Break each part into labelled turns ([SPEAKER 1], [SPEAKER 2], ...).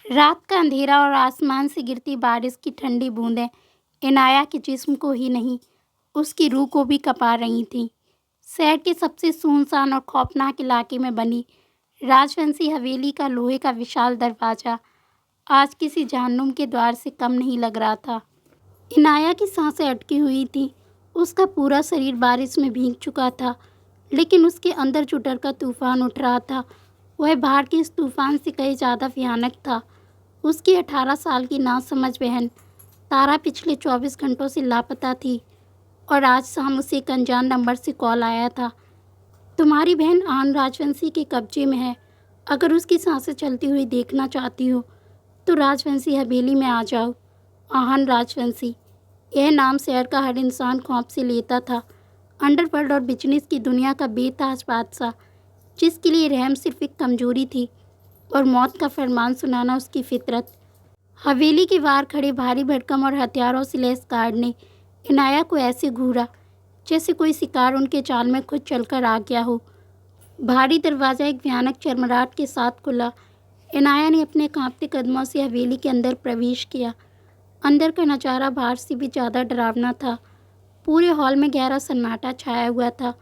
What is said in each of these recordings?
[SPEAKER 1] रात का अंधेरा और आसमान से गिरती बारिश की ठंडी बूंदें इनाया के जिस्म को ही नहीं, उसकी रूह को भी कँपा रही थीं। शहर के सबसे सुनसान और खौफनाक इलाके में बनी राजवंशी हवेली का लोहे का विशाल दरवाज़ा आज किसी जहन्नुम के द्वार से कम नहीं लग रहा था। इनाया की सांसें अटकी हुई थीं, उसका पूरा शरीर बारिश में भीग चुका था, लेकिन उसके अंदर जो डर का तूफान उठ रहा था, वह बाहर के इस तूफान से कहीं ज़्यादा भयानक था। उसकी 18 साल की नासमझ बहन तारा पिछले 24 घंटों से लापता थी और आज शाम उसे एक अनजान नंबर से कॉल आया था। तुम्हारी बहन आन राजवंशी के कब्जे में है। अगर उसकी सांसें चलती हुई देखना चाहती हो तो राजवंशी हवेली में आ जाओ। आहन राजवंशी, यह नाम शहर का हर इंसान खौफ से लेता था। अंडरवर्ल्ड और बिजनेस की दुनिया का बेताज बादशाह, जिसके लिए रहम सिर्फ एक कमजोरी थी और मौत का फरमान सुनाना उसकी फितरत। हवेली के बाहर खड़े भारी भरकम और हथियारों से लैस गार्ड ने इनाया को ऐसे घूरा जैसे कोई शिकार उनके चाल में खुद चलकर आ गया हो। भारी दरवाज़ा एक भयानक चरमराहट के साथ खुला। इनाया ने अपने कांपते कदमों से हवेली के अंदर प्रवेश किया। अंदर का नज़ारा बाहर से भी ज़्यादा डरावना था। पूरे हॉल में गहरा सन्नाटा छाया हुआ था,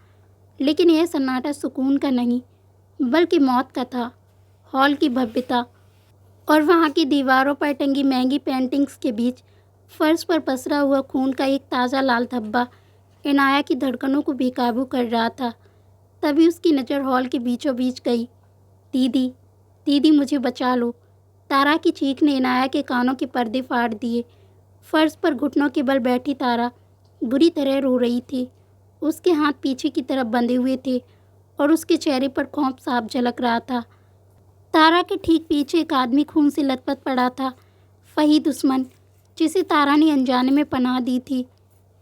[SPEAKER 1] लेकिन यह सन्नाटा सुकून का नहीं बल्कि मौत का था। हॉल की भव्यता और वहाँ की दीवारों पर टंगी महंगी पेंटिंग्स के बीच फर्श पर पसरा हुआ खून का एक ताज़ा लाल धब्बा इनाया की धड़कनों को बेकाबू कर रहा था। तभी उसकी नज़र हॉल के बीचों बीच गई। दीदी, दीदी मुझे बचा लो। तारा की चीख ने इनाया के कानों के पर्दे फाड़ दिए। फर्श पर घुटनों के बल बैठी तारा बुरी तरह रो रही थी। उसके हाथ पीछे की तरफ बंधे हुए थे और उसके चेहरे पर खौफ साफ झलक रहा था। तारा के ठीक पीछे एक आदमी खून से लथपथ पड़ा था, फहीद दुश्मन, जिसे तारा ने अनजाने में पनाह दी थी।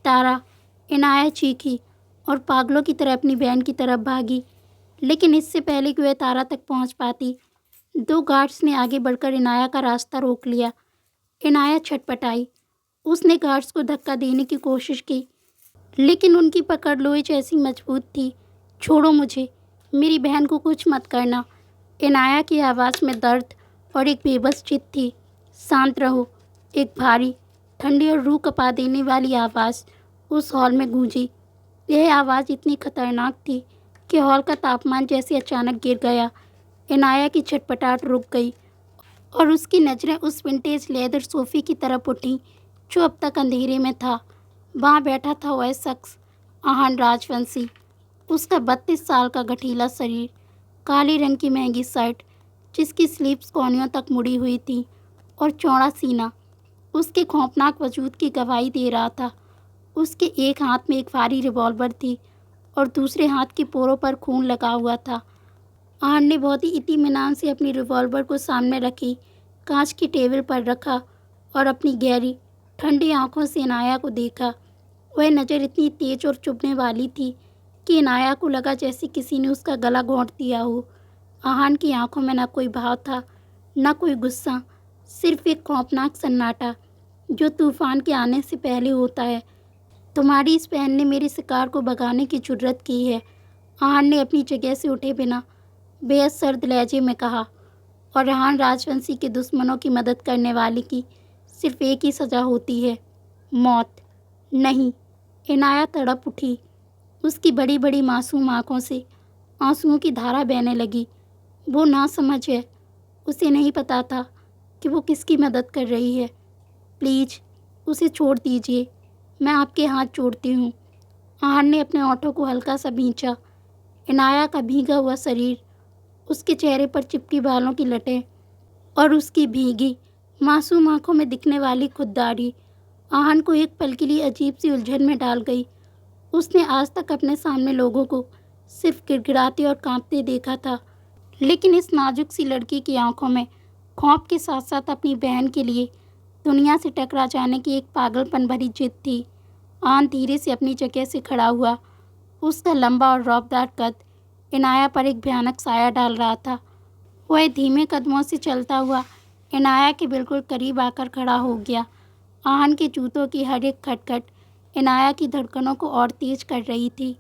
[SPEAKER 1] तारा, इनाया चीखी और पागलों की तरह अपनी बहन की तरफ भागी, लेकिन इससे पहले कि वह तारा तक पहुंच पाती, दो गार्ड्स ने आगे बढ़कर इनाया का रास्ता रोक लिया। इनाया छटपटाई। उसने गार्ड्स को धक्का देने की कोशिश की, लेकिन उनकी पकड़ लोहे जैसी मजबूत थी। छोड़ो मुझे, मेरी बहन को कुछ मत करना। इनाया की आवाज़ में दर्द और एक बेबस जिद थी। शांत रहो। एक भारी, ठंडी और रूह कँपा देने वाली आवाज़ उस हॉल में गूंजी। यह आवाज़ इतनी खतरनाक थी कि हॉल का तापमान जैसे अचानक गिर गया। इनाया की छटपटाहट रुक गई और उसकी नज़रें उस विंटेज लेदर सोफ़े की तरफ उठीं जो अब तक अंधेरे में था। वहाँ बैठा था वह शख्स, आहन राजवंशी। उसका 32 साल का गठीला शरीर, काले रंग की महंगी शर्ट जिसकी स्लीव्स कोहनियों तक मुड़ी हुई थी, और चौड़ा सीना उसके खौफनाक वजूद की गवाही दे रहा था। उसके एक हाथ में एक भारी रिवॉल्वर थी और दूसरे हाथ की पोरों पर खून लगा हुआ था। आहन ने बहुत ही इत्मीनान से अपनी रिवॉल्वर को सामने रखी, कांच की टेबल पर रखा और अपनी गहरी ठंडी आंखों से इनाया को देखा। वह नज़र इतनी तेज और चुभने वाली थी कि इनाया को लगा जैसे किसी ने उसका गला घोंट दिया हो। आहन की आंखों में न कोई भाव था, न कोई गुस्सा, सिर्फ एक खौफनाक सन्नाटा जो तूफान के आने से पहले होता है। तुम्हारी इस बहन ने मेरे शिकार को भगाने की जुर्रत की है, आहन ने अपनी जगह से उठे बिना बेहद सर्द लहजे में कहा। और आहन राजवंशी के दुश्मनों की मदद करने वाले की सिर्फ एक ही सज़ा होती है, मौत। नहीं, इनाया तड़प उठी। उसकी बड़ी बड़ी मासूम आँखों से आंसुओं की धारा बहने लगी। वो नासमझ है, उसे नहीं पता था कि वो किसकी मदद कर रही है। प्लीज़ उसे छोड़ दीजिए, मैं आपके हाथ जोड़ती हूँ। आहन ने अपने होठों को हल्का सा भींचा। इनाया का भीगा हुआ शरीर, उसके चेहरे पर चिपकी बालों की लटें और उसकी भीगी मासूम आंखों में दिखने वाली खुददारी आहन को एक पल के लिए अजीब सी उलझन में डाल गई। उसने आज तक अपने सामने लोगों को सिर्फ गिड़गिड़ाते और कांपते देखा था, लेकिन इस नाजुक सी लड़की की आंखों में खौफ के साथ साथ अपनी बहन के लिए दुनिया से टकरा जाने की एक पागलपन भरी जिद थी। आहन धीरे से अपनी जगह से खड़ा हुआ। उसका लंबा और रौबदार कद इनाया पर एक भयानक साया डाल रहा था। वह धीमे कदमों से चलता हुआ इनाया के बिल्कुल करीब आकर खड़ा हो गया। आहन के जूतों की हर एक खटखट इनाया की धड़कनों को और तेज कर रही थी।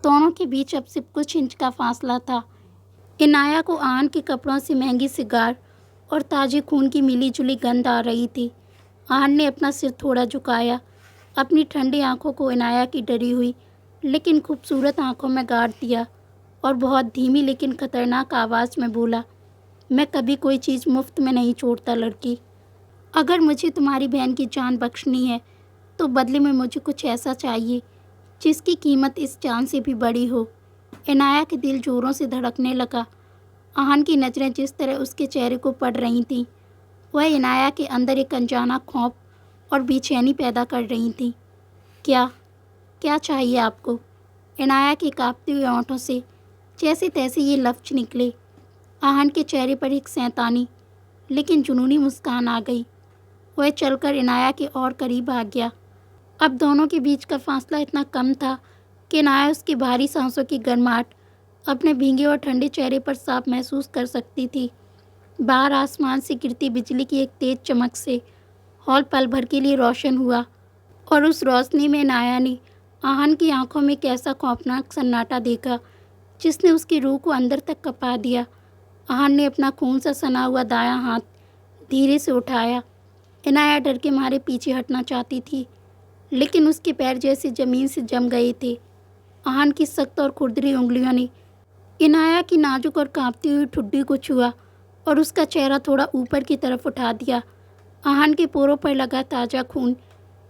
[SPEAKER 1] दोनों के बीच अब सिर्फ कुछ इंच का फासला था। इनाया को आहन के कपड़ों से महंगी सिगार और ताज़े खून की मिली-जुली गंध आ रही थी। आहान ने अपना सिर थोड़ा झुकाया, अपनी ठंडी आंखों को इनाया की डरी हुई लेकिन खूबसूरत आंखों में गाड़ दिया और बहुत धीमी लेकिन खतरनाक आवाज़ में बोला, मैं कभी कोई चीज़ मुफ्त में नहीं छोड़ता लड़की। अगर मुझे तुम्हारी बहन की जान बख्शनी है तो बदले में मुझे कुछ ऐसा चाहिए जिसकी कीमत इस जान से भी बड़ी हो। इनाया के दिल जोरों से धड़कने लगा। आहान की नज़रें जिस तरह उसके चेहरे को पढ़ रही थीं, वह इनाया के अंदर एक अनजाना खौफ और बेचैनी पैदा कर रही थीं। क्या क्या चाहिए आपको? इनाया के कांपते हुए होंठों से जैसे तैसे ये लफ्ज़ निकले। आहान के चेहरे पर एक शैतानी लेकिन जुनूनी मुस्कान आ गई। वह चलकर इनाया के और करीब आ गया। अब दोनों के बीच का फासला इतना कम था कि इनाया उसकी भारी सांसों की गर्माहट अपने भीगे और ठंडे चेहरे पर साफ महसूस कर सकती थी। बाहर आसमान से गिरती बिजली की एक तेज चमक से हॉल पल भर के लिए रोशन हुआ और उस रोशनी में इनाया ने आहान की आंखों में एक ऐसा खौफनाक सन्नाटा देखा जिसने उसकी रूह को अंदर तक कँपा दिया। आहान ने अपना खून सा सना हुआ दायां हाथ धीरे से उठाया। इनाया डर के मारे पीछे हटना चाहती थी लेकिन उसके पैर जैसे ज़मीन से जम गए थे। आहान की सख्त और खुरदरी उंगलियों ने इनाया की नाजुक और कांपती हुई ठुड्डी को छुआ और उसका चेहरा थोड़ा ऊपर की तरफ उठा दिया। आहान के पोरों पर लगा ताज़ा खून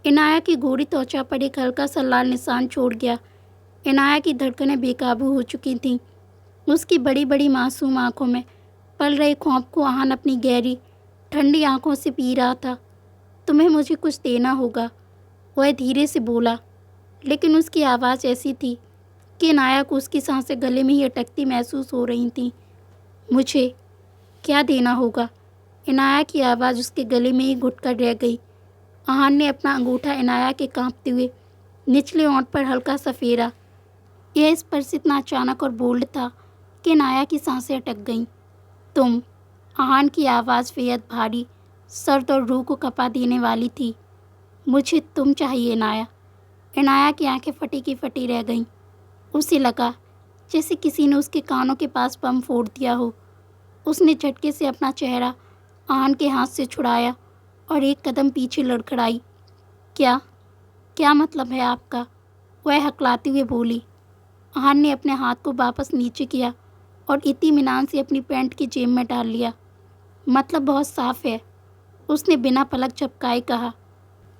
[SPEAKER 1] इनाया की गोरी त्वचा पर एक हल्का सा लाल निशान छोड़ गया। इनाया की धड़कनें बेकाबू हो चुकी थीं। उसकी बड़ी बड़ी मासूम आंखों में पल रहे खौफ को आहान अपनी गहरी ठंडी आंखों से पी रहा था। तुम्हें मुझे कुछ देना होगा, वह धीरे से बोला, लेकिन उसकी आवाज़ ऐसी थी कि इनाया को उसकी सांसें गले में ही अटकती महसूस हो रही थीं। मुझे क्या देना होगा? इनाया की आवाज़ उसके गले में ही घुटकर रह गई। आहान ने अपना अंगूठा इनाया के कांपते हुए निचले होंठ पर हल्का सा फेरा। यह स्पर्श इतना अचानक और बोल्ड था कि इनाया की सांसें अटक गईं। तुम? आहान की आवाज़ बेहद भारी, सर्द और रूह को कँपा देने वाली थी। मुझे तुम चाहिए इनाया। इनाया की आंखें फटी की फटी रह गईं। उसे लगा जैसे किसी ने उसके कानों के पास बम फोड़ दिया हो। उसने झटके से अपना चेहरा आहान के हाथ से छुड़ाया और एक कदम पीछे लड़खड़ाई। क्या क्या मतलब है आपका? वह हकलाती हुए बोली। आहान ने अपने हाथ को वापस नीचे किया और इत्मीनान से अपनी पैंट की जेब में डाल लिया। मतलब बहुत साफ है, उसने बिना पलक झपकाए कहा।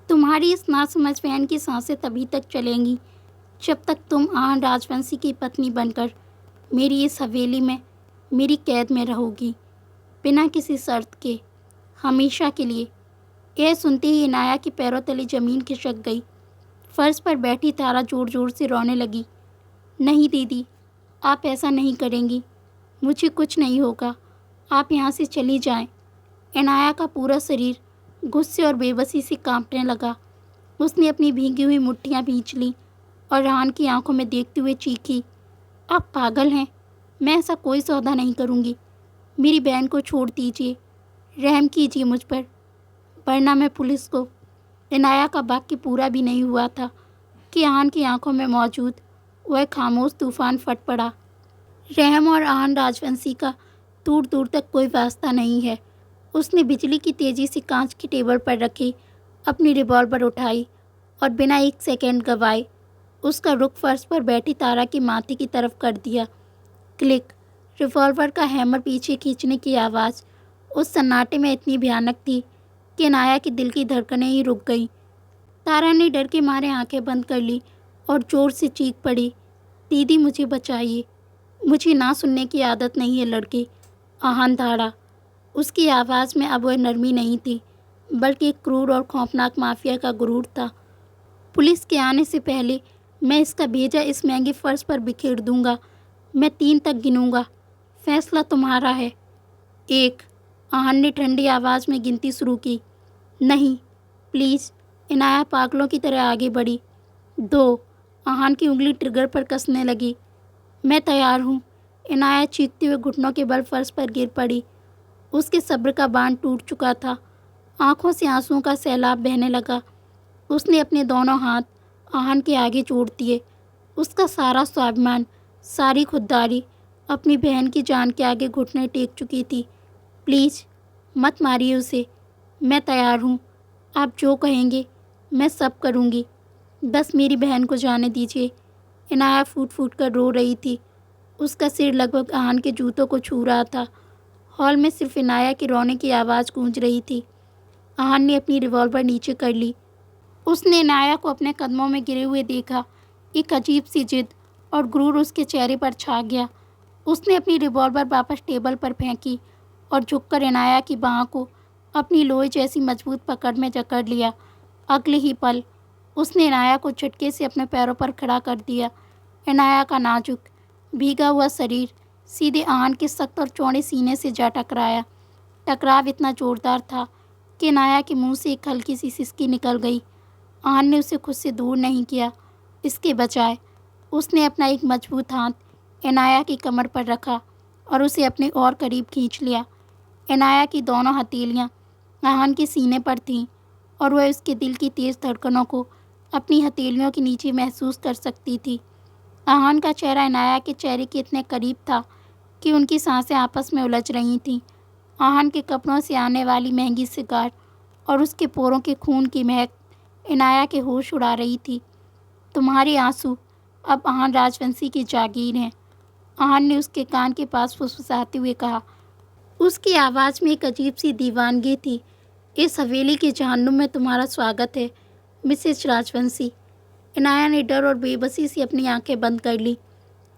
[SPEAKER 1] तुम्हारी इस नासमझ बहन की सांसें तभी तक चलेंगी जब तक तुम आहान राजवंशी की पत्नी बनकर मेरी इस हवेली में मेरी कैद में रहोगी, बिना किसी शर्त के, हमेशा के लिए। यह सुनते ही इनाया के पैरों तले ज़मीन खिसक गई। फर्श पर बैठी तारा ज़ोर ज़ोर से रोने लगी। नहीं दीदी, आप ऐसा नहीं करेंगी, मुझे कुछ नहीं होगा, आप यहाँ से चली जाएं। इनाया का पूरा शरीर गुस्से और बेबसी से कांपने लगा। उसने अपनी भीगी हुई मुट्ठियाँ भींच लीं और आहान की आंखों में देखते हुए चीखी, आप पागल हैं, मैं ऐसा कोई सौदा नहीं करूँगी। मेरी बहन को छोड़ दीजिए, रहम कीजिए मुझ पर, वरना मैं पुलिस को। इनाया का वाक्य पूरा भी नहीं हुआ था कि आहान की आंखों में मौजूद वह खामोश तूफान फट पड़ा। रहम और आहान राजवंशी का दूर दूर तक कोई वास्ता नहीं है। उसने बिजली की तेज़ी से कांच की टेबल पर रखी अपनी रिवॉल्वर उठाई और बिना एक सेकंड गवाए उसका रुख फर्श पर बैठी तारा की माथे की तरफ कर दिया। क्लिक। रिवॉल्वर का हैमर पीछे खींचने की आवाज़ उस सन्नाटे में इतनी भयानक थी कि इनाया के दिल की धड़कनें ही रुक गईं। तारा ने डर के मारे आंखें बंद कर ली और ज़ोर से चीख पड़ी, दीदी मुझे बचाइए, मुझे ना सुनने की आदत नहीं है लड़के। आहान दहाड़ा। उसकी आवाज़ में अब वह नरमी नहीं थी बल्कि एक क्रूर और खौफनाक माफिया का गुरूर था। पुलिस के आने से पहले मैं इसका भेजा इस महंगे फर्श पर बिखेर दूंगा। मैं 3 तक गिनूंगा, फैसला तुम्हारा है। 1। आहान ने ठंडी आवाज़ में गिनती शुरू की। नहीं, प्लीज़। इनाया पागलों की तरह आगे बढ़ी। 2। आहान की उंगली ट्रिगर पर कसने लगी। मैं तैयार हूँ। इनाया चीखते हुए घुटनों के बल फर्श पर गिर पड़ी। उसके सब्र का बांध टूट चुका था। आंखों से आंसुओं का सैलाब बहने लगा। उसने अपने दोनों हाथ आहान के आगे जोड़ दिए। उसका सारा स्वाभिमान, सारी खुददारी अपनी बहन की जान के आगे घुटने टेक चुकी थी। प्लीज़ मत मारिए उसे। मैं तैयार हूँ। आप जो कहेंगे मैं सब करूँगी। बस मेरी बहन को जाने दीजिए। इनाया फूट फूट कर रो रही थी। उसका सिर लगभग आहान के जूतों को छू रहा था। हॉल में सिर्फ इनाया के रोने की आवाज़ गूंज रही थी। आहान ने अपनी रिवॉल्वर नीचे कर ली। उसने इनाया को अपने कदमों में गिरे हुए देखा। एक अजीब सी जिद और गुरूर उसके चेहरे पर छा गया। उसने अपनी रिवॉल्वर वापस टेबल पर फेंकी और झुककर इनाया की बाह को अपनी लोहे जैसी मजबूत पकड़ में जकड़ लिया। अगले ही पल उसने इनाया को झटके से अपने पैरों पर खड़ा कर दिया। इनाया का नाजुक भीगा हुआ शरीर सीधे आहान के सख्त और चौड़े सीने से जा टकराया। टकराव इतना जोरदार था कि इनाया के मुंह से एक हल्की सी सिसकी निकल गई। आहान ने उसे खुद से दूर नहीं किया, इसके बजाय उसने अपना एक मजबूत हाथ इनाया की कमर पर रखा और उसे अपने और करीब खींच लिया। इनाया की दोनों हथेलियां आहान के सीने पर थीं और वह उसके दिल की तेज़ धड़कनों को अपनी हथेलियों के नीचे महसूस कर सकती थी। आहान का चेहरा इनाया के चेहरे के इतने करीब था कि उनकी सांसें आपस में उलझ रही थीं। आहान के कपड़ों से आने वाली महंगी सिगार और उसके पोरों के खून की महक इनाया के होश उड़ा रही थी। तुम्हारे आंसू अब आहान राजवंशी की जागीर हैं, आहान ने उसके कान के पास फुसफुसाते हुए कहा। उसकी आवाज़ में एक अजीब सी दीवानगी थी। इस हवेली के जहन्नुम में तुम्हारा स्वागत है मिसेज राजवंशी। इनाया ने डर और बेबसी से अपनी आंखें बंद कर ली।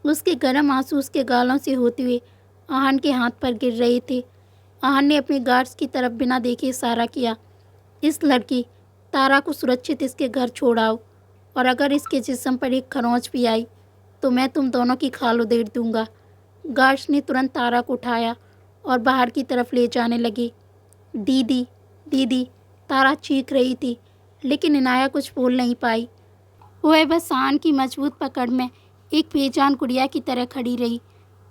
[SPEAKER 1] उसके गर्म आंसू उसके गालों से होते हुए आहान के हाथ पर गिर रहे थे। आहान ने अपने गार्ड्स की तरफ बिना देखे इशारा किया। इस लड़की तारा को सुरक्षित इसके घर छोड़ाओ और अगर इसके जिस्म पर एक खरोंच भी आई तो मैं तुम दोनों की खाल उधेड़ दूंगा। गार्ड्स ने तुरंत तारा को उठाया और बाहर की तरफ ले जाने लगे। दीदी दीदी, तारा चीख रही थी, लेकिन इनाया कुछ बोल नहीं पाई। वह बस आहान की मजबूत पकड़ में एक बेजान गुड़िया की तरह खड़ी रही।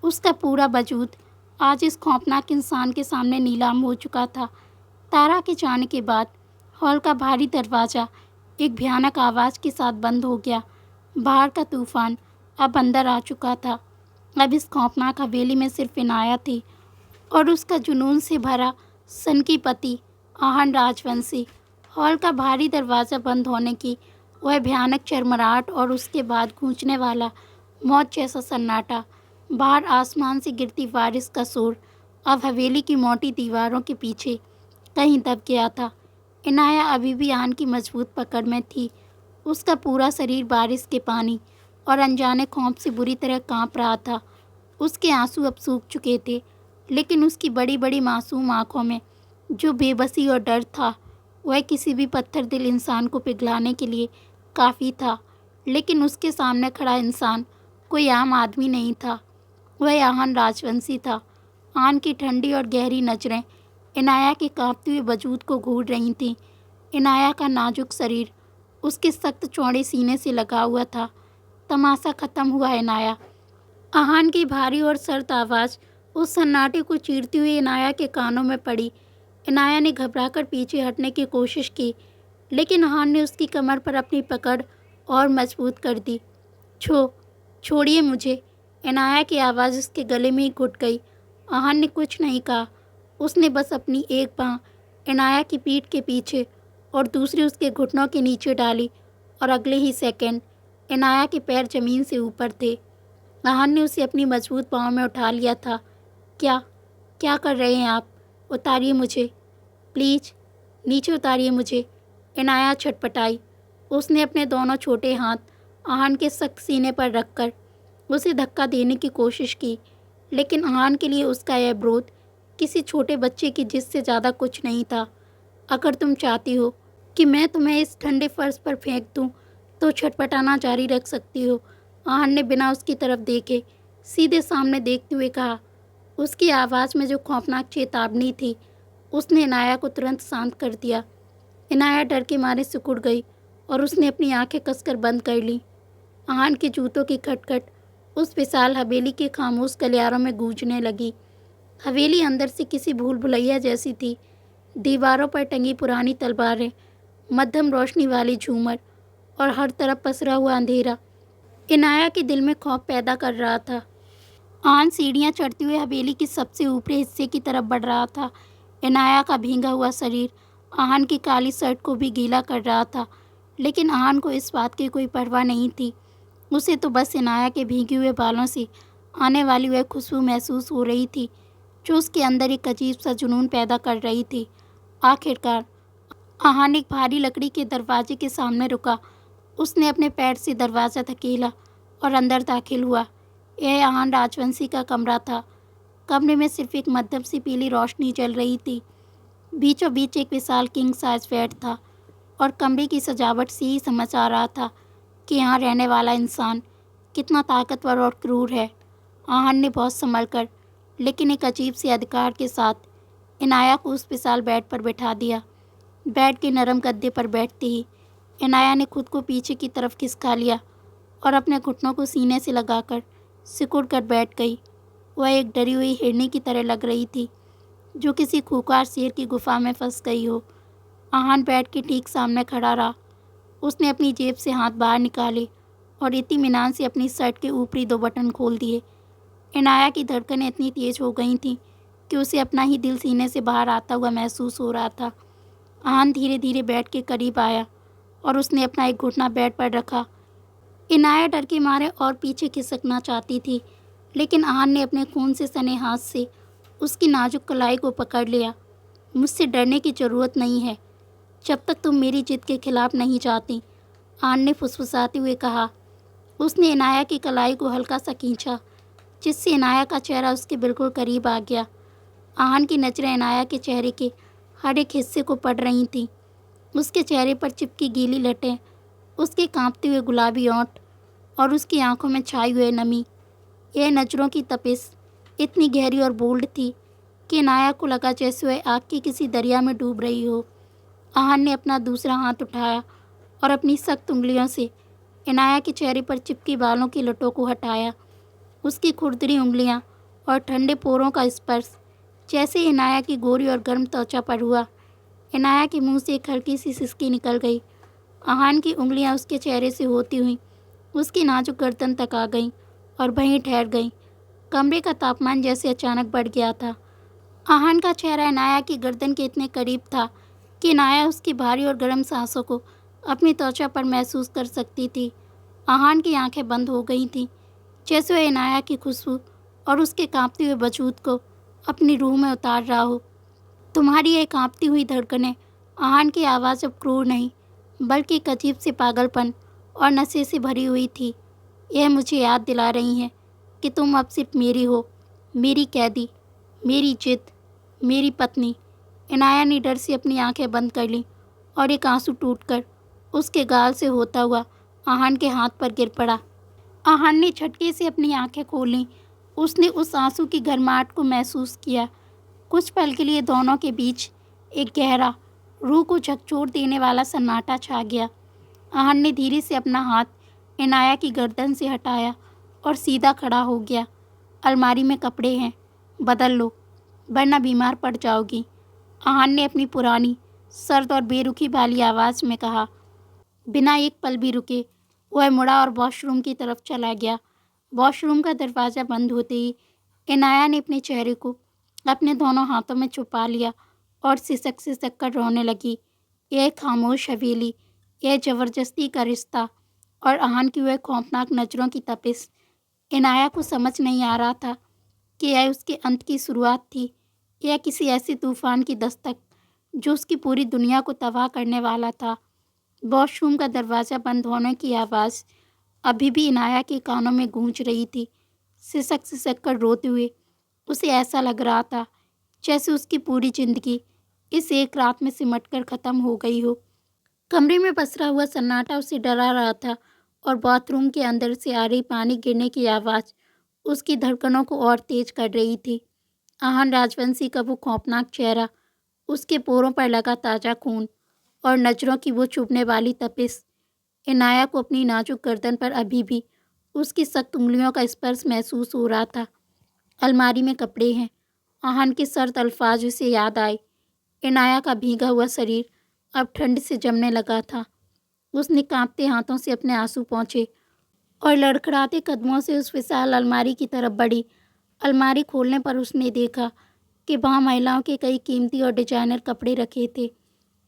[SPEAKER 1] उसका पूरा वजूद आज इस खौफनाक इंसान के सामने नीलाम हो चुका था। तारा के जाने के बाद हॉल का भारी दरवाज़ा एक भयानक आवाज़ के साथ बंद हो गया। बाहर का तूफान अब अंदर आ चुका था। अब इस खौफनाक हवेली में सिर्फ इनाया थी और उसका जुनून से भरा सनकी पति आहान राजवंशी। हॉल का भारी दरवाज़ा बंद होने की वह भयानक चरमराहट और उसके बाद गूंजने वाला मौत जैसा सन्नाटा, बाहर आसमान से गिरती बारिश का शोर अब हवेली की मोटी दीवारों के पीछे कहीं दब गया था। इनाया अभी भी आहान की मजबूत पकड़ में थी। उसका पूरा शरीर बारिश के पानी और अनजाने खौफ से बुरी तरह कांप रहा था। उसके आंसू अब सूख चुके थे, लेकिन उसकी बड़ी बड़ी मासूम आंखों में जो बेबसी और डर था वह किसी भी पत्थर दिल इंसान को पिघलाने के लिए काफ़ी था। लेकिन उसके सामने खड़ा इंसान कोई आम आदमी नहीं था, वह आहान राजवंशी था। आहान की ठंडी और गहरी नज़रें इनाया के कांपते हुए वजूद को घूर रही थीं। इनाया का नाजुक शरीर उसके सख्त चौड़े सीने से लगा हुआ था। तमाशा ख़त्म हुआ इनाया। आहान की भारी और सर्द आवाज़ उस सन्नाटे को चीरती हुई इनाया के कानों में पड़ी। इनाया ने घबराकर पीछे हटने की कोशिश की, लेकिन आहान ने उसकी कमर पर अपनी पकड़ और मजबूत कर दी। छोड़िए मुझे। इनाया की आवाज़ उसके गले में ही घुट गई। आहान ने कुछ नहीं कहा। उसने बस अपनी एक बाँह इनाया की पीठ के पीछे और दूसरी उसके घुटनों के नीचे डाली और अगले ही सेकंड इनाया के पैर ज़मीन से ऊपर थे। आहान ने उसे अपनी मजबूत बाहों में उठा लिया था। क्या क्या कर रहे हैं आप? उतारिए मुझे प्लीज़, नीचे उतारिए मुझे। इनाया छटपटाई। उसने अपने दोनों छोटे हाथ आहान के सख्त सीने पर रखकर उसे धक्का देने की कोशिश की, लेकिन आहान के लिए उसका यह विरोध किसी छोटे बच्चे की जिद से ज़्यादा कुछ नहीं था। अगर तुम चाहती हो कि मैं तुम्हें इस ठंडे फर्श पर फेंक दूं, तो छटपटाना जारी रख सकती हो। आहान ने बिना उसकी तरफ देखे सीधे सामने देखते हुए कहा। उसकी आवाज़ में जो खौफनाक चेतावनी थी उसने इनाया को तुरंत शांत कर दिया। इनाया डर के मारे सिकुड़ गई और उसने अपनी आंखें कसकर बंद कर लीं। आहान के जूतों की खटखट उस विशाल हवेली के खामोश गलियारों में गूंजने लगी। हवेली अंदर से किसी भूल भुलैया जैसी थी। दीवारों पर टंगी पुरानी तलवारें, मध्यम रोशनी वाली झूमर और हर तरफ पसरा हुआ अंधेरा इनाया के दिल में खौफ पैदा कर रहा था। आहान सीढ़ियाँ चढ़ते हुए हवेली के सबसे ऊपरी हिस्से की तरफ बढ़ रहा था। इनाया का भींगा हुआ शरीर आहान की काली शर्ट को भी गीला कर रहा था, लेकिन आहान को इस बात की कोई परवाह नहीं थी। उसे तो बस इनाया के भीगे हुए बालों से आने वाली वह खुशबू महसूस हो रही थी, जो उसके अंदर एक अजीब सा जुनून पैदा कर रही थी। आखिरकार आहान एक भारी लकड़ी के दरवाजे के सामने रुका। उसने अपने पैर से दरवाज़ा धकेला और अंदर दाखिल हुआ। यह आहान राजवंशी का कमरा था। कमरे में सिर्फ एक मध्यम सी पीली रोशनी जल रही थी। बीचों बीच एक विशाल किंग साइज बेड था और कमरे की सजावट से ही समझ आ रहा था कि यहाँ रहने वाला इंसान कितना ताकतवर और क्रूर है। आहान ने बहुत संभल कर, लेकिन एक अजीब से अधिकार के साथ इनाया को उस विशाल बेड पर बैठा दिया। बेड के नरम गद्दे पर बैठते ही इनाया ने खुद को पीछे की तरफ खिसका लिया और अपने घुटनों को सीने से लगाकर सिकुड़ कर बैठ गई। वह एक डरी हुई हिरनी की तरह लग रही थी, जो किसी खूंखार शेर की गुफा में फंस गई हो। आहान बेड के ठीक सामने खड़ा रहा। उसने अपनी जेब से हाथ बाहर निकाले और इत्मीनान से अपनी शर्ट के ऊपरी 2 बटन खोल दिए। इनाया की धड़कनें इतनी तेज हो गई थीं कि उसे अपना ही दिल सीने से बाहर आता हुआ महसूस हो रहा था। आहान धीरे धीरे बेड के करीब आया और उसने अपना एक घुटना बेड पर रखा। इनाया डर के मारे और पीछे खिसकना चाहती थी, लेकिन आहान ने अपने खून से सने हाथ से उसकी नाजुक कलाई को पकड़ लिया। मुझसे डरने की ज़रूरत नहीं है, जब तक तुम मेरी जिद के खिलाफ नहीं जाती, आहान ने फुसफुसाते हुए कहा। उसने इनाया की कलाई को हल्का सा खींचा, जिससे इनाया का चेहरा उसके बिल्कुल करीब आ गया। आहान की नज़रें इनाया के चेहरे के हर एक हिस्से को पढ़ रही थीं। उसके चेहरे पर चिपकी गीली लटें, उसके कांपते हुए गुलाबी होंठ और उसकी आंखों में छाई हुई नमी। यह नज़रों की तपिश इतनी गहरी और बोल्ड थी कि इनाया को लगा जैसे वह आग की किसी दरिया में डूब रही हो। आहान ने अपना दूसरा हाथ उठाया और अपनी सख्त उंगलियों से इनाया के चेहरे पर चिपकी बालों की लटों को हटाया। उसकी खुरदरी उंगलियां और ठंडे पोरों का स्पर्श जैसे इनाया की गोरी और गर्म त्वचा पर हुआ। इनाया के मुंह से एक हल्की सी सिसकी निकल गई। आहान की उंगलियां उसके चेहरे से होती हुई उसकी नाजुक गर्दन तक आ गईं और वहीं ठहर गईं। कमरे का तापमान जैसे अचानक बढ़ गया था। आहान का चेहरा इनाया की गर्दन के इतने करीब था कि इनाया उसकी भारी और गर्म सांसों को अपनी त्वचा पर महसूस कर सकती थी। आहान की आंखें बंद हो गई थीं, जैसे वह इनाया की खुशबू और उसके कांपते हुए वजूद को अपनी रूह में उतार रहा हो। तुम्हारी ये कांपती हुई धड़कनें, आहान की आवाज़ अब क्रूर नहीं, बल्कि एक अजीब से पागलपन और नशे से भरी हुई थी। यह मुझे याद दिला रही हैं कि तुम अब सिर्फ मेरी हो, मेरी कैदी, मेरी जिद, मेरी पत्नी। इनाया ने डर से अपनी आंखें बंद कर लीं और एक आंसू टूटकर उसके गाल से होता हुआ आहान के हाथ पर गिर पड़ा। आहान ने झटके से अपनी आंखें खोलीं। उसने उस आंसू की गर्माहट को महसूस किया। कुछ पल के लिए दोनों के बीच एक गहरा, रूह को झकझोर देने वाला सन्नाटा छा गया। आहान ने धीरे से अपना हाथ इनाया की गर्दन से हटाया और सीधा खड़ा हो गया। अलमारी में कपड़े हैं, बदल लो, वरना बीमार पड़ जाओगी, आहान ने अपनी पुरानी, सर्द और बेरुखी वाली आवाज़ में कहा। बिना एक पल भी रुके वह मुड़ा और वॉशरूम की तरफ चला गया। वॉशरूम का दरवाज़ा बंद होते ही इनाया ने अपने चेहरे को अपने दोनों हाथों में छुपा लिया और सिसक सिसक कर रोने लगी। यह खामोश हवेली, यह ज़बरदस्ती का रिश्ता और आहान की वह खौफनाक नज़रों की तपिश। इनाया को समझ नहीं आ रहा था कि यह उसके अंत की शुरुआत थी या किसी ऐसे तूफान की दस्तक जो उसकी पूरी दुनिया को तबाह करने वाला था। वॉशरूम का दरवाज़ा बंद होने की आवाज़ अभी भी इनाया के कानों में गूंज रही थी। सिसक सिसक कर रोते हुए उसे ऐसा लग रहा था जैसे उसकी पूरी ज़िंदगी इस एक रात में सिमट कर ख़त्म हो गई हो। कमरे में पसरा हुआ सन्नाटा उसे डरा रहा था और बाथरूम के अंदर से आ रही पानी गिरने की आवाज़ उसकी धड़कनों को और तेज कर रही थी। आहान राजवंशी का वो खौफनाक चेहरा, उसके पोरों पर लगा ताज़ा खून और नज़रों की वो चुभने वाली तपिश। इनाया को अपनी नाजुक गर्दन पर अभी भी उसकी सख्त उंगलियों का स्पर्श महसूस हो रहा था। अलमारी में कपड़े हैं, आहान के सर्द अल्फाज उसे याद आए। इनाया का भीगा हुआ शरीर अब ठंड से जमने लगा था। उसने कांपते हाथों से अपने आंसू पोंछे और लड़खड़ाते कदमों से उस विशाल अलमारी की तरफ बढ़ी। अलमारी खोलने पर उसने देखा कि वहाँ महिलाओं के कई कीमती और डिजाइनर कपड़े रखे थे,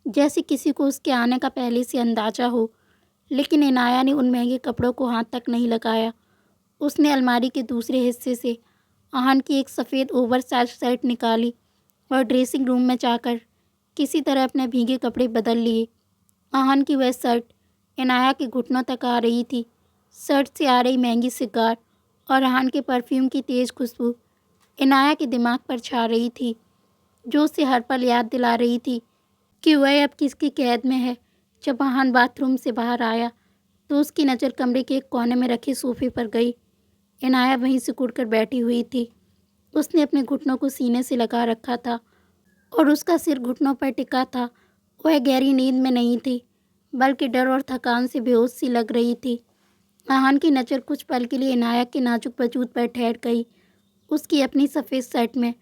[SPEAKER 1] जैसे किसी को उसके आने का पहले से अंदाजा हो। लेकिन इनाया ने उन महंगे कपड़ों को हाथ तक नहीं लगाया। उसने अलमारी के दूसरे हिस्से से आहन की एक सफ़ेद ओवरसाइज शर्ट निकाली और ड्रेसिंग रूम में जाकर किसी तरह अपने भीगे कपड़े बदल लिए। आहन की वह शर्ट इनाया के घुटनों तक आ रही थी। शर्ट से आ रही महंगी सिगार और आहन के परफ्यूम की तेज़ खुशबू इनाया के दिमाग पर छा रही थी, जो उसे हर पल याद दिला रही थी कि वह अब किसकी कैद में है। जब आहन बाथरूम से बाहर आया तो उसकी नज़र कमरे के एक कोने में रखे सोफे पर गई। इनाया वहीं सिकुड़कर बैठी हुई थी। उसने अपने घुटनों को सीने से लगा रखा था और उसका सिर घुटनों पर टिका था। वह गहरी नींद में नहीं थी, बल्कि डर और थकान से बेहोश सी लग रही थी। आहन की नज़र कुछ पल के लिए इनाया के नाजुक वजूद पर ठहर गई। उसकी अपनी सफ़ेद शर्ट में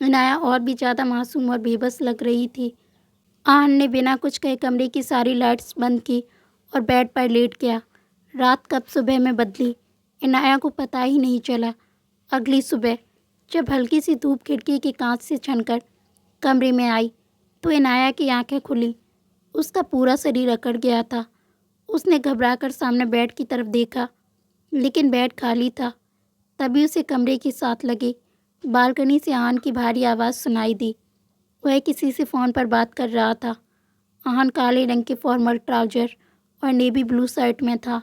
[SPEAKER 1] इनाया और भी ज़्यादा मासूम और बेबस लग रही थी। आहन ने बिना कुछ कहे कमरे की सारी लाइट्स बंद की और बेड पर लेट गया। रात कब सुबह में बदली, इनाया को पता ही नहीं चला। अगली सुबह जब हल्की सी धूप खिड़की के कांच से छनकर कमरे में आई तो इनाया की आंखें खुली। उसका पूरा शरीर अकड़ गया था। उसने घबराकर सामने बेड की तरफ देखा, लेकिन बेड खाली था। तभी उसे कमरे की साथ लगी बालकनी से आहन की भारी आवाज़ सुनाई दी। वह किसी से फ़ोन पर बात कर रहा था। आहन काले रंग के फॉर्मल ट्राउज़र और नेवी ब्लू शर्ट में था।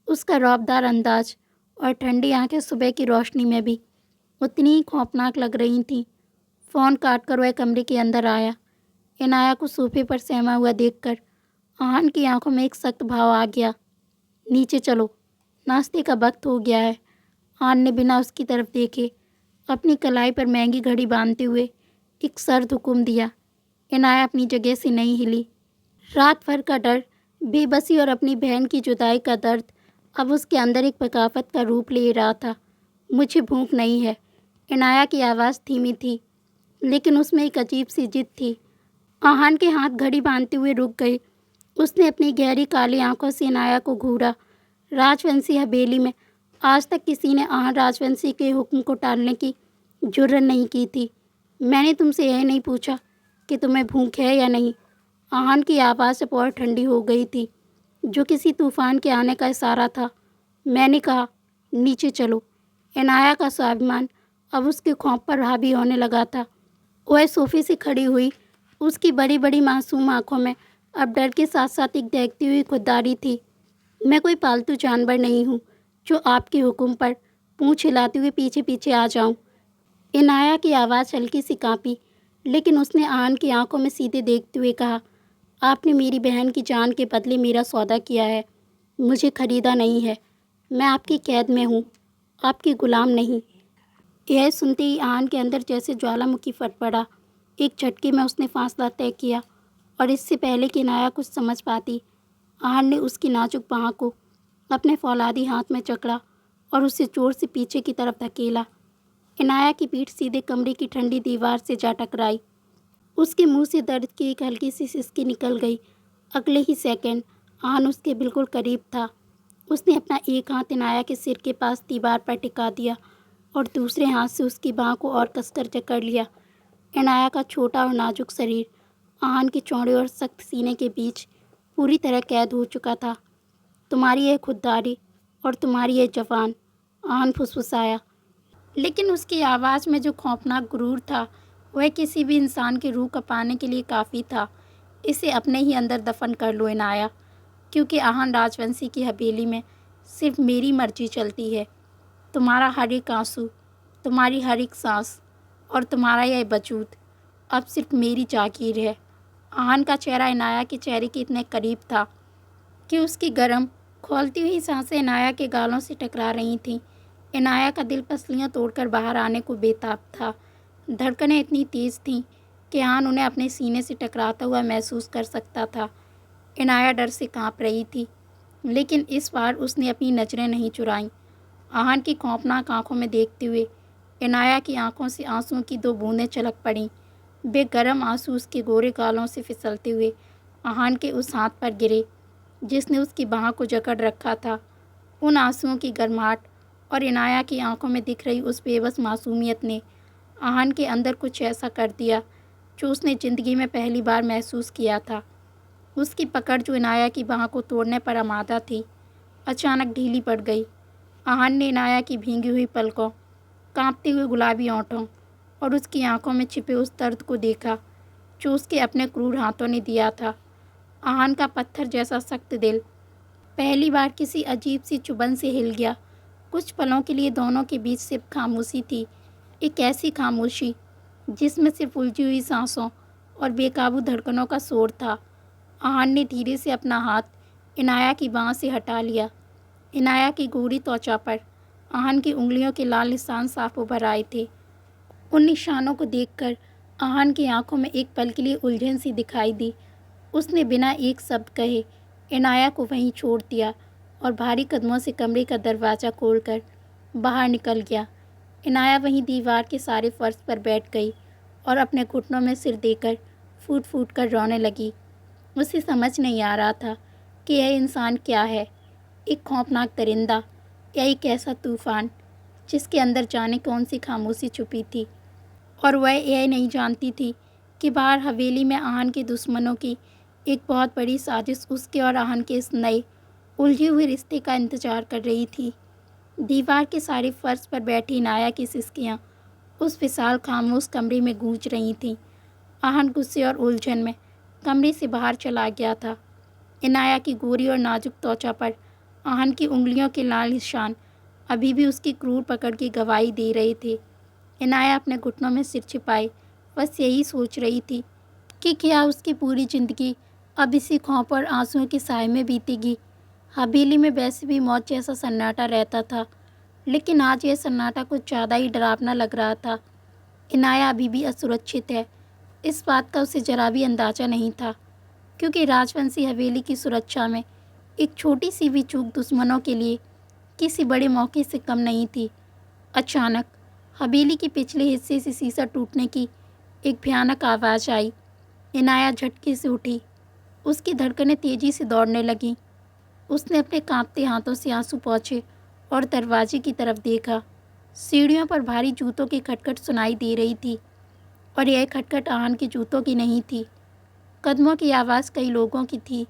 [SPEAKER 1] उसका रौबदार अंदाज और ठंडी आंखें सुबह की रोशनी में भी उतनी ही खौफनाक लग रही थीं। फ़ोन काटकर वह कमरे के अंदर आया। इनाया को सोफे पर सहमा हुआ देखकर आहन की आंखों में एक सख्त भाव आ गया। नीचे चलो, नाश्ते का वक्त हो गया है। आहन ने बिना उसकी तरफ देखे अपनी कलाई पर महंगी घड़ी बांधते हुए एक सर्द हुक्म दिया। इनाया अपनी जगह से नहीं हिली। रात भर का डर, बेबसी और अपनी बहन की जुदाई का दर्द अब उसके अंदर एक बगावत का रूप ले रहा था। मुझे भूख नहीं है। इनाया की आवाज़ धीमी थी, लेकिन उसमें एक अजीब सी जिद थी। आहन के हाथ घड़ी बांधते हुए रुक गए। उसने अपनी गहरी काली आंखों से इनाया को घूरा। राजवंशी हवेली में आज तक किसी ने आहन राजवंशी के हुक्म को टालने की जुर्रत नहीं की थी। मैंने तुमसे यह नहीं पूछा कि तुम्हें भूख है या नहीं। आहन की आवाज़ अब और ठंडी हो गई थी, जो किसी तूफान के आने का इशारा था। मैंने कहा, नीचे चलो। इनाया का स्वाभिमान अब उसके खौफ पर हावी होने लगा था। वह सोफे से खड़ी हुई। उसकी बड़ी बड़ी मासूम आंखों में अब डर के साथ साथ एक दहकती हुई खुददारी थी। मैं कोई पालतू जानवर नहीं हूँ जो आपके हुक्म पर पूँछ हिलाते हुए पीछे पीछे आ जाऊँ। इनाया की आवाज़ हल्की सी काँपी, लेकिन उसने आहन की आंखों में सीधे देखते हुए कहा, आपने मेरी बहन की जान के बदले मेरा सौदा किया है। मुझे खरीदा नहीं है। मैं आपकी कैद में हूँ, आपकी गुलाम नहीं। यह सुनते ही आहन के अंदर जैसे ज्वालामुखी फट पड़ा। एक झटके में उसने फासला तय किया और इससे पहले कि इनाया कुछ समझ पाती, आहन ने उसकी नाजुक बाह को अपने फौलादी हाथ में जकड़ा और उसे जोर से पीछे की तरफ धकेला। इनाया की पीठ सीधे कमरे की ठंडी दीवार से जा टकराई। उसके मुंह से दर्द की एक हल्की सी सिसकी निकल गई। अगले ही सेकंड आहन उसके बिल्कुल करीब था। उसने अपना एक हाथ इनाया के सिर के पास दीवार पर टिका दिया और दूसरे हाथ से उसकी बाह को और कसकर जकड़ लिया। इनाया का छोटा और नाजुक शरीर आहन के चौड़े और सख्त सीने के बीच पूरी तरह कैद हो चुका था। तुम्हारी यह खुददारी और तुम्हारी यह जवान, आहन फुसफुसाया, लेकिन उसकी आवाज़ में जो खौफनाक गुरूर था वह किसी भी इंसान की रूह कँपाने के लिए काफ़ी था। इसे अपने ही अंदर दफन कर लो इनाया, क्योंकि आहन राजवंशी की हवेली में सिर्फ मेरी मर्जी चलती है। तुम्हारा हर एक आंसू, तुम्हारी हर एक सांस और तुम्हारा यह वजूद अब सिर्फ मेरी जागीर है। आहन का चेहरा इनाया के चेहरे के इतने करीब था कि उसकी गर्म खौलती हुई सांसें इनाया के गालों से टकरा रही थीं। इनाया का दिल पसलियां तोड़कर बाहर आने को बेताब था। धड़कनें इतनी तेज़ थीं कि आहन उन्हें अपने सीने से टकराता हुआ महसूस कर सकता था। इनाया डर से कांप रही थी, लेकिन इस बार उसने अपनी नज़रें नहीं चुराईं। आहन की खौफनाक आंखों में देखते हुए इनाया की आंखों से आंसुओं की दो बूंदें छलक पड़ीं। वे गर्म आंसू उसके गोरे गालों से फिसलते हुए आहन के उस हाथ पर गिरे जिसने उसकी बाह को जकड़ रखा था। उन आंसुओं की गर्माहट और इनाया की आंखों में दिख रही उस बेबस मासूमियत ने आहान के अंदर कुछ ऐसा कर दिया जो उसने ज़िंदगी में पहली बार महसूस किया था। उसकी पकड़ जो इनाया की बाह को तोड़ने पर आमादा थी, अचानक ढीली पड़ गई। आहान ने इनाया की भींगी हुई पलकों, कांपते हुए गुलाबी होंठों और उसकी आंखों में छिपे उस दर्द को देखा जो उसके अपने क्रूर हाथों ने दिया था। आहान का पत्थर जैसा सख्त दिल पहली बार किसी अजीब सी चुभन से हिल गया। कुछ पलों के लिए दोनों के बीच सिर्फ खामोशी थी, एक ऐसी खामोशी जिसमें सिर्फ उलझी हुई सांसों और बेकाबू धड़कनों का शोर था। आहान ने धीरे से अपना हाथ इनाया की बाँह से हटा लिया। इनाया की गोरी त्वचा पर आहान की उंगलियों के लाल निशान साफ उभर आए थे। उन निशानों को देखकर आहान की आंखों में एक पल के लिए उलझन सी दिखाई दी। उसने बिना एक शब्द कहे इनाया को वहीं छोड़ दिया और भारी कदमों से कमरे का दरवाज़ा खोलकर बाहर निकल गया। इनाया वहीं दीवार के सारे फर्श पर बैठ गई और अपने घुटनों में सिर देकर फूट फूट कर रोने लगी। उसे समझ नहीं आ रहा था कि यह इंसान क्या है, एक खौफनाक दरिंदा या एक ऐसा तूफान जिसके अंदर जाने कौन सी खामोशी छुपी थी। और वह यह नहीं जानती थी कि बाहर हवेली में आहान के दुश्मनों की एक बहुत बड़ी साजिश उसके और आहान के इस नए उलझे हुए रिश्ते का इंतजार कर रही थी। दीवार के सारे फर्श पर बैठी इनाया की सिसकियाँ उस विशाल खामोश कमरे में गूंज रही थीं। आहान गुस्से और उलझन में कमरे से बाहर चला गया था। इनाया की गोरी और नाजुक त्वचा पर आहान की उंगलियों के लाल निशान अभी भी उसकी क्रूर पकड़ की गवाही दे रहे थे। इनाया अपने घुटनों में सिर छिपाए बस यही सोच रही थी कि क्या उसकी पूरी ज़िंदगी अब इसी खौफ और आंसुओं के साए में बीतेगी। हवेली में वैसे भी मौत जैसा सन्नाटा रहता था, लेकिन आज यह सन्नाटा कुछ ज़्यादा ही डरावना लग रहा था। इनाया अभी भी असुरक्षित है, इस बात का उसे जरा भी अंदाज़ा नहीं था, क्योंकि राजवंशी हवेली की सुरक्षा में एक छोटी सी भी चूक दुश्मनों के लिए किसी बड़े मौके से कम नहीं थी। अचानक हवेली के पिछले हिस्से से शीशा टूटने की एक भयानक आवाज़ आई। इनाया झटके से उठी, उसकी धड़कनें तेज़ी से दौड़ने लगीं। उसने अपने कांपते हाथों से आंसू पोंछे और दरवाजे की तरफ देखा। सीढ़ियों पर भारी जूतों की खटखट सुनाई दे रही थी, और यह खटखट आहान के जूतों की नहीं थी। कदमों की आवाज़ कई लोगों की थी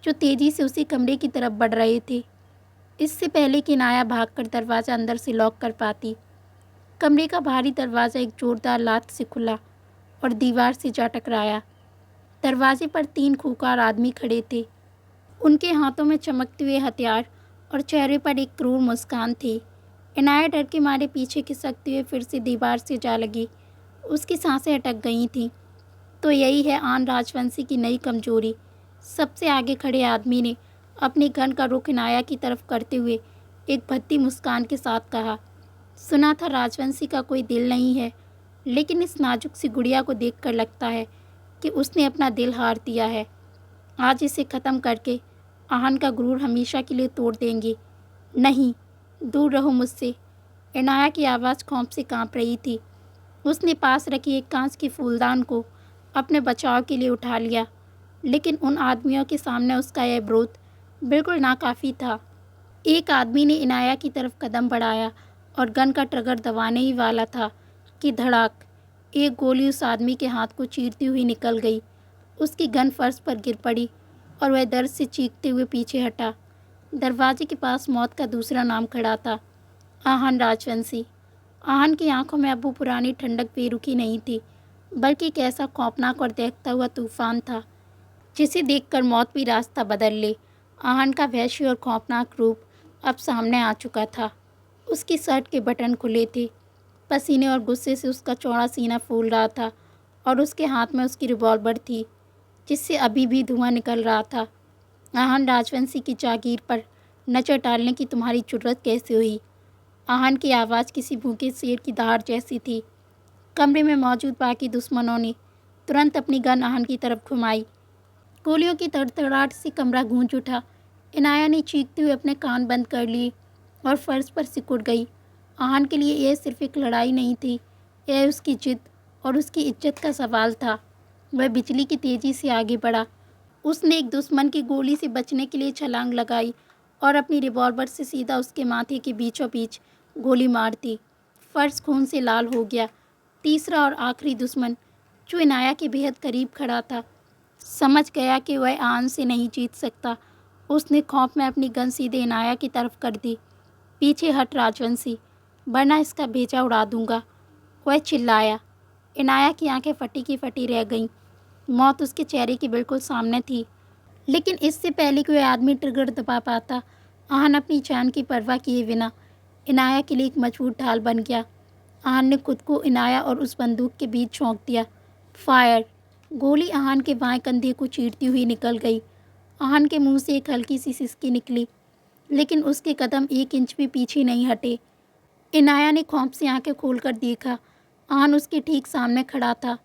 [SPEAKER 1] जो तेज़ी से उसी कमरे की तरफ बढ़ रहे थे। इससे पहले कि इनाया भागकर दरवाज़ा अंदर से लॉक कर पाती, कमरे का भारी दरवाज़ा एक जोरदार लात से खुला और दीवार से जा टकराया। दरवाजे पर 3 खूंखार आदमी खड़े थे। उनके हाथों में चमकते हुए हथियार और चेहरे पर एक क्रूर मुस्कान थी। इनाया डर के मारे पीछे खिसकते हुए फिर से दीवार से जा लगी। उसकी सांसें अटक गई थीं। तो यही है आन राजवंशी की नई कमजोरी। सबसे आगे खड़े आदमी ने अपनी गन का रुख इनाया की तरफ करते हुए एक भद्दी मुस्कान के साथ कहा, सुना था राजवंशी का कोई दिल नहीं है, लेकिन इस नाजुक सी गुड़िया को देखकर लगता है कि उसने अपना दिल हार दिया है। आज इसे ख़त्म करके आहान का गुरूर हमेशा के लिए तोड़ देंगे। नहीं, दूर रहो मुझसे। इनाया की आवाज़ खौफ से कांप रही थी। उसने पास रखी एक कांच की फूलदान को अपने बचाव के लिए उठा लिया, लेकिन उन आदमियों के सामने उसका यह विरोध बिल्कुल नाकाफ़ी था। एक आदमी ने इनाया की तरफ कदम बढ़ाया और गन का ट्रिगर दबाने ही वाला था कि धड़ाक, एक गोली उस आदमी के हाथ को चीरती हुई निकल गई। उसकी गन फर्श पर गिर पड़ी और वह दर्द से चीखते हुए पीछे हटा। दरवाजे के पास मौत का दूसरा नाम खड़ा था, आहान राजवंशी। आहान की आंखों में अब वो पुरानी ठंडक बेरुखी नहीं थी, बल्कि एक ऐसा खौफनाक और दहकता हुआ तूफान था जिसे देखकर मौत भी रास्ता बदल ले। आहान का वहशी और खौफनाक रूप अब सामने आ चुका था। उसकी शर्ट के बटन खुले थे, पसीने और गुस्से से उसका चौड़ा सीना फूल रहा था, और उसके हाथ में उसकी रिवॉल्वर थी जिससे अभी भी धुआं निकल रहा था। आहान राजवंशी की जागीर पर नज़र डालने की तुम्हारी जुर्रत कैसे हुई? आहान की आवाज़ किसी भूखे शेर की दहाड़ जैसी थी। कमरे में मौजूद बाकी दुश्मनों ने तुरंत अपनी गन आहान की तरफ घुमाई। गोलियों की तड़तड़ाहट से कमरा गूंज उठा। इनाया ने चीखते हुए अपने कान बंद कर लिए और फर्श पर सिकुड़ गई। आहान के लिए यह सिर्फ एक लड़ाई नहीं थी, यह उसकी जिद और उसकी इज्जत का सवाल था। वह बिजली की तेज़ी से आगे बढ़ा। उसने एक दुश्मन की गोली से बचने के लिए छलांग लगाई और अपनी रिवॉल्वर से सीधा उसके माथे के बीचों बीच गोली मार दी। फर्श खून से लाल हो गया तीसरा और आखिरी दुश्मन, जो इनाया के बेहद करीब खड़ा था, समझ गया कि वह आन से नहीं जीत सकता। उसने खौफ में अपनी गन सीधे इनाया की तरफ कर दी। पीछे हट राजवंशी, वरना इसका भेजा उड़ा दूंगा, वह चिल्लाया। इनाया की आंखें फटी की फटी रह गईं। मौत उसके चेहरे के बिल्कुल सामने थी। लेकिन इससे पहले कि वह आदमी ट्रिगर दबा पाता, आहान अपनी जान की परवाह किए बिना इनाया के लिए एक मजबूत ढाल बन गया। आहान ने खुद को इनाया और उस बंदूक के बीच झोंक दिया। फायर! गोली आहान के बाएं कंधे को चीरती हुई निकल गई। आहान के मुंह से एक हल्की सी सिसकी निकली, लेकिन उसके कदम 1 इंच भी पीछे नहीं हटे। इनाया ने खौफ से आंखें खोलकर देखा। आहान उसके ठीक सामने खड़ा था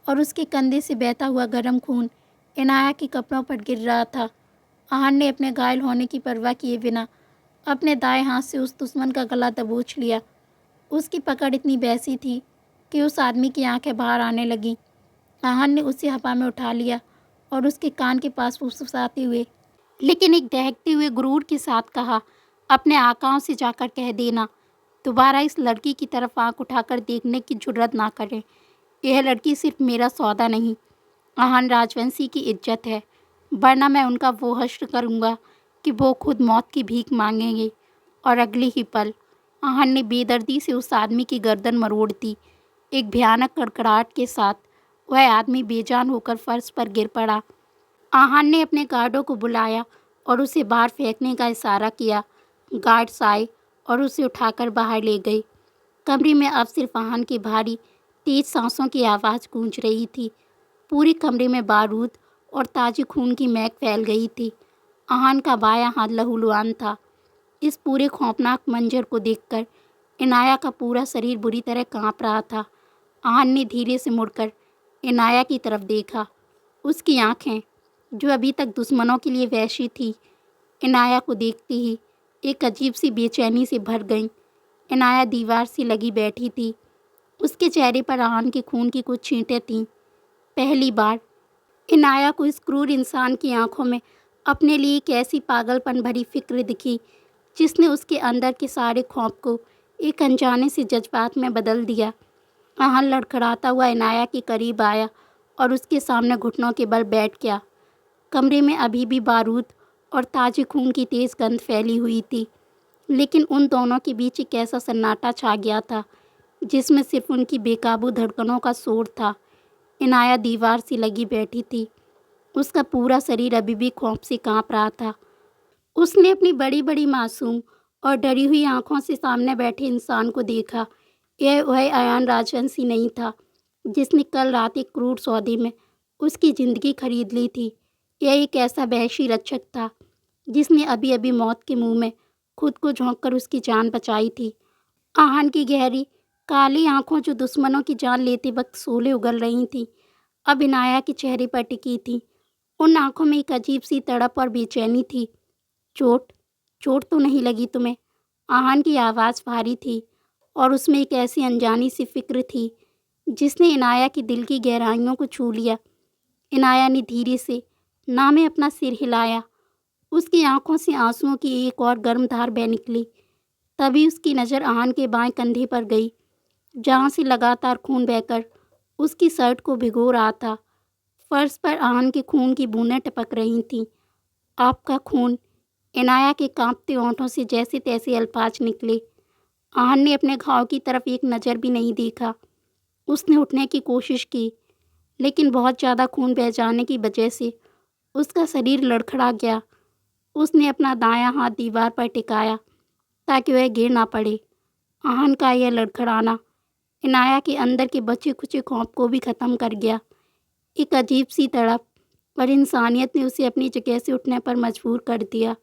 [SPEAKER 1] और उसके कंधे से बहता हुआ गर्म खून इनाया के कपड़ों पर गिर रहा था। आहान ने अपने घायल होने की परवाह किए बिना अपने दाएं हाथ से उस दुश्मन का गला दबोच लिया। उसकी पकड़ इतनी वैसी थी कि उस आदमी की आंखें बाहर आने लगीं। आहान ने उसे हवा में उठा लिया और उसके कान के पास फुसफुसाते हुए, लेकिन एक दहकते हुए गुरूर के साथ कहा, अपने आकाओं से जाकर कह देना, दोबारा इस लड़की की तरफ आंख उठाकर देखने की जुर्रत ना करें। यह लड़की सिर्फ मेरा सौदा नहीं, आहान राजवंशी की इज्जत है, वरना मैं उनका वो हश्र करूँगा कि वो खुद मौत की भीख मांगेंगे। और अगले ही पल आहान ने बेदर्दी से उस आदमी की गर्दन मरोड़ दी। एक भयानक कड़कड़ाहट के साथ वह आदमी बेजान होकर फर्श पर गिर पड़ा। आहान ने अपने गार्डों को बुलाया और उसे बाहर फेंकने का इशारा किया। गार्ड्स आए और उसे उठाकर बाहर ले गए। कमरे में अब सिर्फ आहान की भारी तेज सांसों की आवाज़ गूंज रही थी। पूरे कमरे में बारूद और ताजे खून की महक फैल गई थी। आहान का बायां हाथ लहूलुहान था। इस पूरे खौफनाक मंजर को देखकर इनाया का पूरा शरीर बुरी तरह कांप रहा था। आहान ने धीरे से मुड़कर इनाया की तरफ देखा। उसकी आंखें, जो अभी तक दुश्मनों के लिए वैसी थी, इनाया को देखते ही एक अजीब सी बेचैनी से भर गईं। इनाया दीवार से लगी बैठी थी। उसके चेहरे पर आहान के खून की कुछ छींटें थीं। पहली बार इनाया को इस क्रूर इंसान की आंखों में अपने लिए एक ऐसी पागलपन भरी फिक्र दिखी जिसने उसके अंदर के सारे खौफ को एक अनजाने से जज्बात में बदल दिया। आहान लड़खड़ाता हुआ इनाया के करीब आया और उसके सामने घुटनों के बल बैठ गया। कमरे में अभी भी बारूद और ताजे खून की तेज गंध फैली हुई थी, लेकिन उन दोनों के बीच एक ऐसा सन्नाटा छा गया था जिसमें सिर्फ उनकी बेकाबू धड़कनों का शोर था। इनाया दीवार से लगी बैठी थी। उसका पूरा शरीर अभी भी खौफ से कांप रहा था। उसने अपनी बड़ी बड़ी मासूम और डरी हुई आंखों से सामने बैठे इंसान को देखा। यह वह आयान राजवंशी नहीं था जिसने कल रात एक क्रूर सौदे में उसकी ज़िंदगी खरीद ली थी। यह एक ऐसा वहशी रक्षक था जिसने अभी अभी मौत के मुंह में खुद को झोंककर उसकी जान बचाई थी। आहान की गहरी काली आंखों, जो दुश्मनों की जान लेते वक्त शोले उगल रही थीं, अब इनाया के चेहरे पर टिकी थी। उन आंखों में एक अजीब सी तड़प और बेचैनी थी। चोट चोट तो नहीं लगी तुम्हें? आहान की आवाज़ भारी थी और उसमें एक ऐसी अनजानी सी फिक्र थी जिसने इनाया की दिल की गहराइयों को छू लिया। इनाया ने धीरे से ना में अपना सिर हिलाया। उसकी आंखों से आंसुओं की एक और गर्म धार बह निकली। तभी उसकी नज़र आहान के बाएं कंधे पर गई, जहाँ से लगातार खून बहकर उसकी शर्ट को भिगो रहा था। फर्श पर आहान के खून की बूंदें टपक रही थीं। आपका खून? इनाया के कांपते होंठों से जैसे तैसे अल्फाज निकले। आहान ने अपने घाव की तरफ एक नज़र भी नहीं देखा। उसने उठने की कोशिश की, लेकिन बहुत ज़्यादा खून बह जाने की वजह से उसका शरीर लड़खड़ा गया। उसने अपना दायां हाथ दीवार पर टिकाया ताकि वह गिर ना पड़े। आहान का यह लड़खड़ाना इनाया के अंदर के बचे खुचे खौफ को भी ख़त्म कर गया। एक अजीब सी तड़प और इंसानियत ने उसे अपनी जगह से उठने पर मजबूर कर दिया।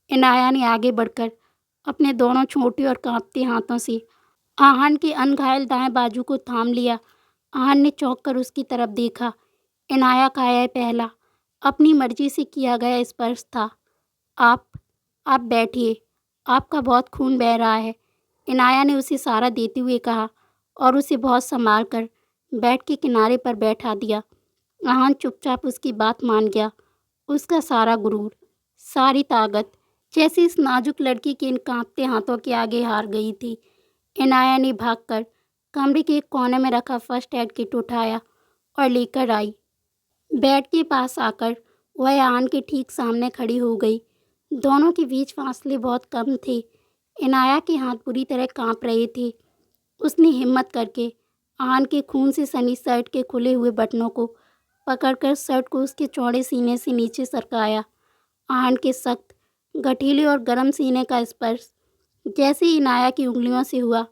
[SPEAKER 1] इनाया ने आगे बढ़कर अपने दोनों छोटे और कांपते हाथों से आहान के अनघायल दाएं बाजू को थाम लिया। आहान ने चौंक कर उसकी तरफ देखा। इनाया का यह पहला अपनी मर्जी से किया गया स्पर्श था। आप आप बैठिए, आपका बहुत खून बह रहा है, इनाया ने उसे सहारा देते हुए कहा और उसे बहुत संभाल कर बेड के किनारे पर बैठा दिया। आहान चुपचाप उसकी बात मान गया। उसका सारा गुरूर, सारी ताकत जैसे इस नाजुक लड़की के इन कांपते हाथों के आगे हार गई थी। इनाया ने भागकर कमरे के एक कोने में रखा फर्स्ट एड किट उठाया और लेकर आई। बेड के पास आकर वह आन के ठीक सामने खड़ी हो गई। दोनों के बीच फासले बहुत कम थे। इनाया के हाथ पूरी तरह कांप रहे थे। उसने हिम्मत करके आन के खून से सनी शर्ट के खुले हुए बटनों को पकड़कर शर्ट को उसके चौड़े सीने से नीचे सरकाया। आन के सख्त, गठीले और गर्म सीने का स्पर्श जैसे ही इनाया की उंगलियों से हुआ,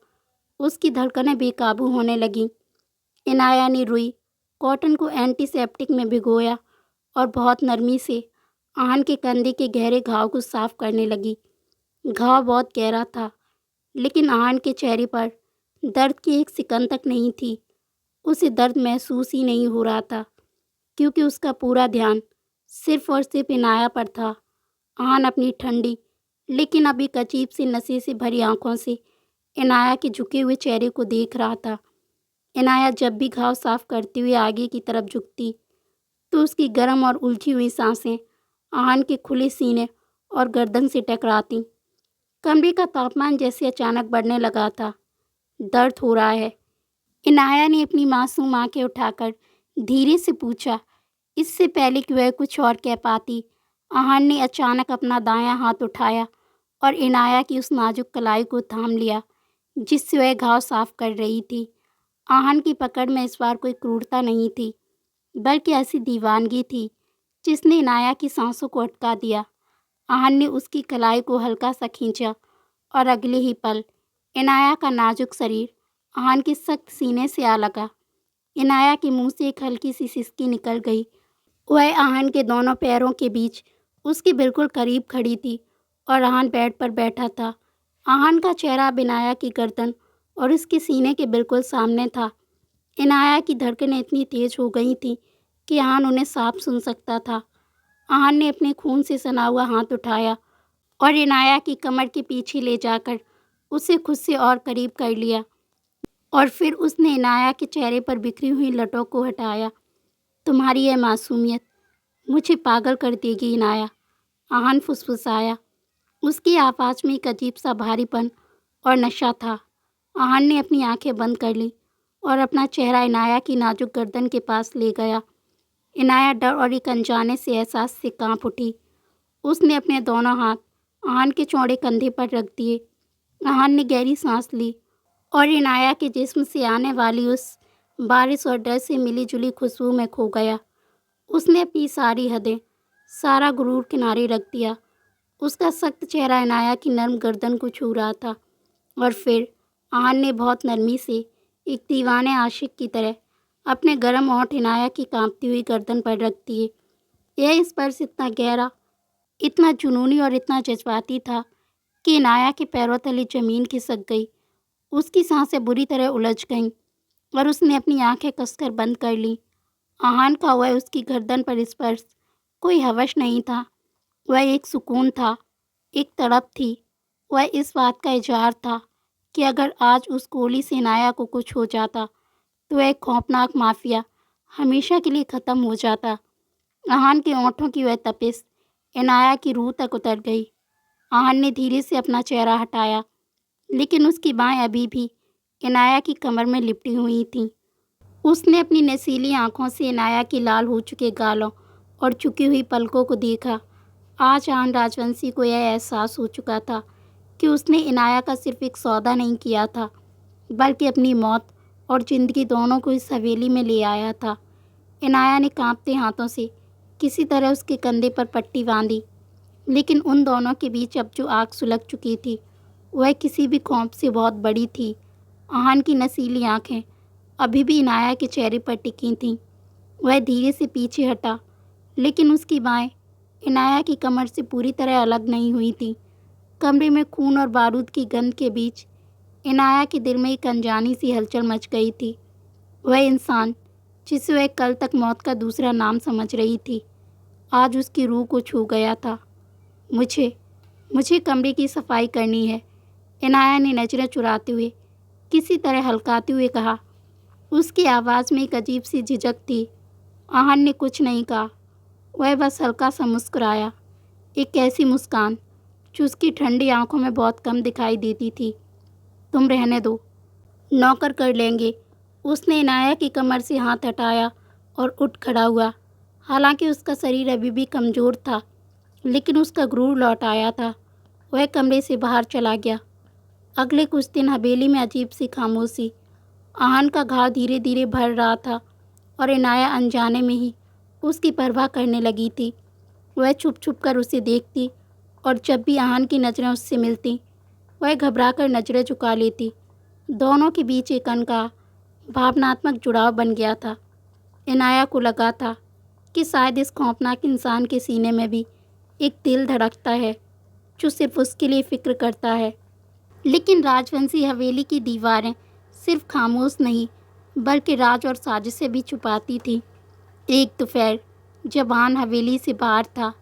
[SPEAKER 1] उसकी धड़कनें बेकाबू होने लगीं। इनाया ने रुई कॉटन को एंटीसेप्टिक में भिगोया और बहुत नरमी से आन के कंधे के गहरे घाव को साफ करने लगी। घाव बहुत गहरा था, लेकिन आन के चेहरे पर दर्द की एक सिकन तक नहीं थी। उसे दर्द महसूस ही नहीं हो रहा था, क्योंकि उसका पूरा ध्यान सिर्फ और सिर्फ इनाया पर था। आन अपनी ठंडी लेकिन अब एक अजीब सी नशे से भरी आंखों से इनाया के झुके हुए चेहरे को देख रहा था। इनाया जब भी घाव साफ करते हुए आगे की तरफ झुकती, तो उसकी गर्म और उलझी हुई सांसें आन के खुले सीने और गर्दन से टकराती। कमरे का तापमान जैसे अचानक बढ़ने लगा था। दर्द हो रहा है? इनाया ने अपनी मासूम आंखें उठाकर धीरे से पूछा। इससे पहले कि वह कुछ और कह पाती, आहान ने अचानक अपना दायां हाथ उठाया और इनाया की उस नाजुक कलाई को थाम लिया जिससे वह घाव साफ कर रही थी। आहान की पकड़ में इस बार कोई क्रूरता नहीं थी, बल्कि ऐसी दीवानगी थी जिसने इनाया की सांसों को अटका दिया। आहान ने उसकी कलाई को हल्का सा खींचा और अगले ही पल इनाया का नाजुक शरीर आहान के सख्त सीने से आ लगा। इनाया के मुंह से एक हल्की सी सिसकी निकल गई। वह आहान के दोनों पैरों के बीच उसके बिल्कुल करीब खड़ी थी और आहान बेड पर बैठा था। आहान का चेहरा अब इनाया की गर्दन और उसके सीने के बिल्कुल सामने था। इनाया की धड़कनें इतनी तेज हो गई थीं कि आहान उन्हें साफ सुन सकता था। आहान ने अपने खून से सना हुआ हाथ उठाया और इनाया की कमर के पीछे ले जाकर उसे खुद से और करीब कर लिया, और फिर उसने इनाया के चेहरे पर बिखरी हुई लटों को हटाया। तुम्हारी यह मासूमियत मुझे पागल कर देगी इनाया, आहान फुसफुसाया। उसकी आवाज़ में एक अजीब सा भारीपन और नशा था। आहान ने अपनी आंखें बंद कर लीं और अपना चेहरा इनाया की नाजुक गर्दन के पास ले गया। इनाया डर और एक अनजाने से एहसास से कांप उठी। उसने अपने दोनों हाथ आहान के चौड़े कंधे पर रख दिए। आहान ने गहरी सांस ली और इनाया के जिस्म से आने वाली उस बारिश और डर से मिली जुली खुशबू में खो गया। उसने अपनी सारी हदें, सारा गुरूर किनारे रख दिया। उसका सख्त चेहरा इनाया की नर्म गर्दन को छू रहा था, और फिर आहान ने बहुत नरमी से, एक दीवाने आशिक की तरह, अपने गर्म होंठ इनाया की कांपती हुई गर्दन पर रख दिए। यह स्पर्श इतना गहरा, इतना जुनूनी और इतना जज्बाती था कि इनाया के पैरों तले जमीन खिसक गई। उसकी सांसें बुरी तरह उलझ गईं और उसने अपनी आंखें कसकर बंद कर लीं। आहान का वह उसकी गर्दन पर स्पर्श कोई हवस नहीं था, वह एक सुकून था, एक तड़प थी। वह इस बात का इजहार था कि अगर आज उस गोली से इनाया को कुछ हो जाता तो वह एक खौफनाक माफिया हमेशा के लिए ख़त्म हो जाता। आहान के ओंठों की वह तपिश इनाया की रूह तक उतर गई। आहान ने धीरे से अपना चेहरा हटाया, लेकिन उसकी बाहें अभी भी इनाया की कमर में लिपटी हुई थीं। उसने अपनी नशीली आंखों से इनाया की लाल हो चुके गालों और झुकी हुई पलकों को देखा। आज आहान राजवंशी को यह एहसास हो चुका था कि उसने इनाया का सिर्फ एक सौदा नहीं किया था, बल्कि अपनी मौत और ज़िंदगी दोनों को इस हवेली में ले आया था। इनाया ने कांपते हाथों से किसी तरह उसके कंधे पर पट्टी बांधी, लेकिन उन दोनों के बीच अब जो आग सुलग चुकी थी, वह किसी भी खौफ से बहुत बड़ी थी। आहान की नशीली आंखें अभी भी इनाया के चेहरे पर टिकी थीं। वह धीरे से पीछे हटा, लेकिन उसकी बाहें इनाया की कमर से पूरी तरह अलग नहीं हुई थीं। कमरे में खून और बारूद की गंध के बीच इनाया के दिल में एक अनजानी सी हलचल मच गई थी। वह इंसान जिसे वह कल तक मौत का दूसरा नाम समझ रही थी, आज उसकी रूह को छू गया था। मुझे मुझे कमरे की सफाई करनी है, इनाया ने नजरें चुराते हुए, किसी तरह हल्काते हुए कहा। उसकी आवाज़ में एक अजीब सी झिझक थी। आहान ने कुछ नहीं कहा, वह बस हल्का सा मुस्कुराया, एक ऐसी मुस्कान जो उसकी ठंडी आंखों में बहुत कम दिखाई देती थी। तुम रहने दो, नौकर कर लेंगे। उसने इनाया की कमर से हाथ हटाया और उठ खड़ा हुआ। हालांकि उसका शरीर अभी भी कमज़ोर था, लेकिन उसका गुरूर लौट आया था। वह कमरे से बाहर चला गया। अगले कुछ दिन हवेली में अजीब सी खामोशी। आहन का घाव धीरे धीरे भर रहा था और इनाया अनजाने में ही उसकी परवाह करने लगी थी। वह छुप छुप कर उसे देखती और जब भी आहन की नज़रें उससे मिलती, वह घबराकर नज़रें झुका लेती। दोनों के बीच एक अनका भावनात्मक जुड़ाव बन गया था। इनाया को लगा था कि शायद इस खौफनाक इंसान के सीने में भी एक दिल धड़कता है जो सिर्फ उसके लिए फ़िक्र करता है। लेकिन राजवंशी हवेली की दीवारें सिर्फ खामोश नहीं, बल्कि राज और साजिशें भी छुपाती थीं। एक दोपहर जब आन हवेली से बाहर था,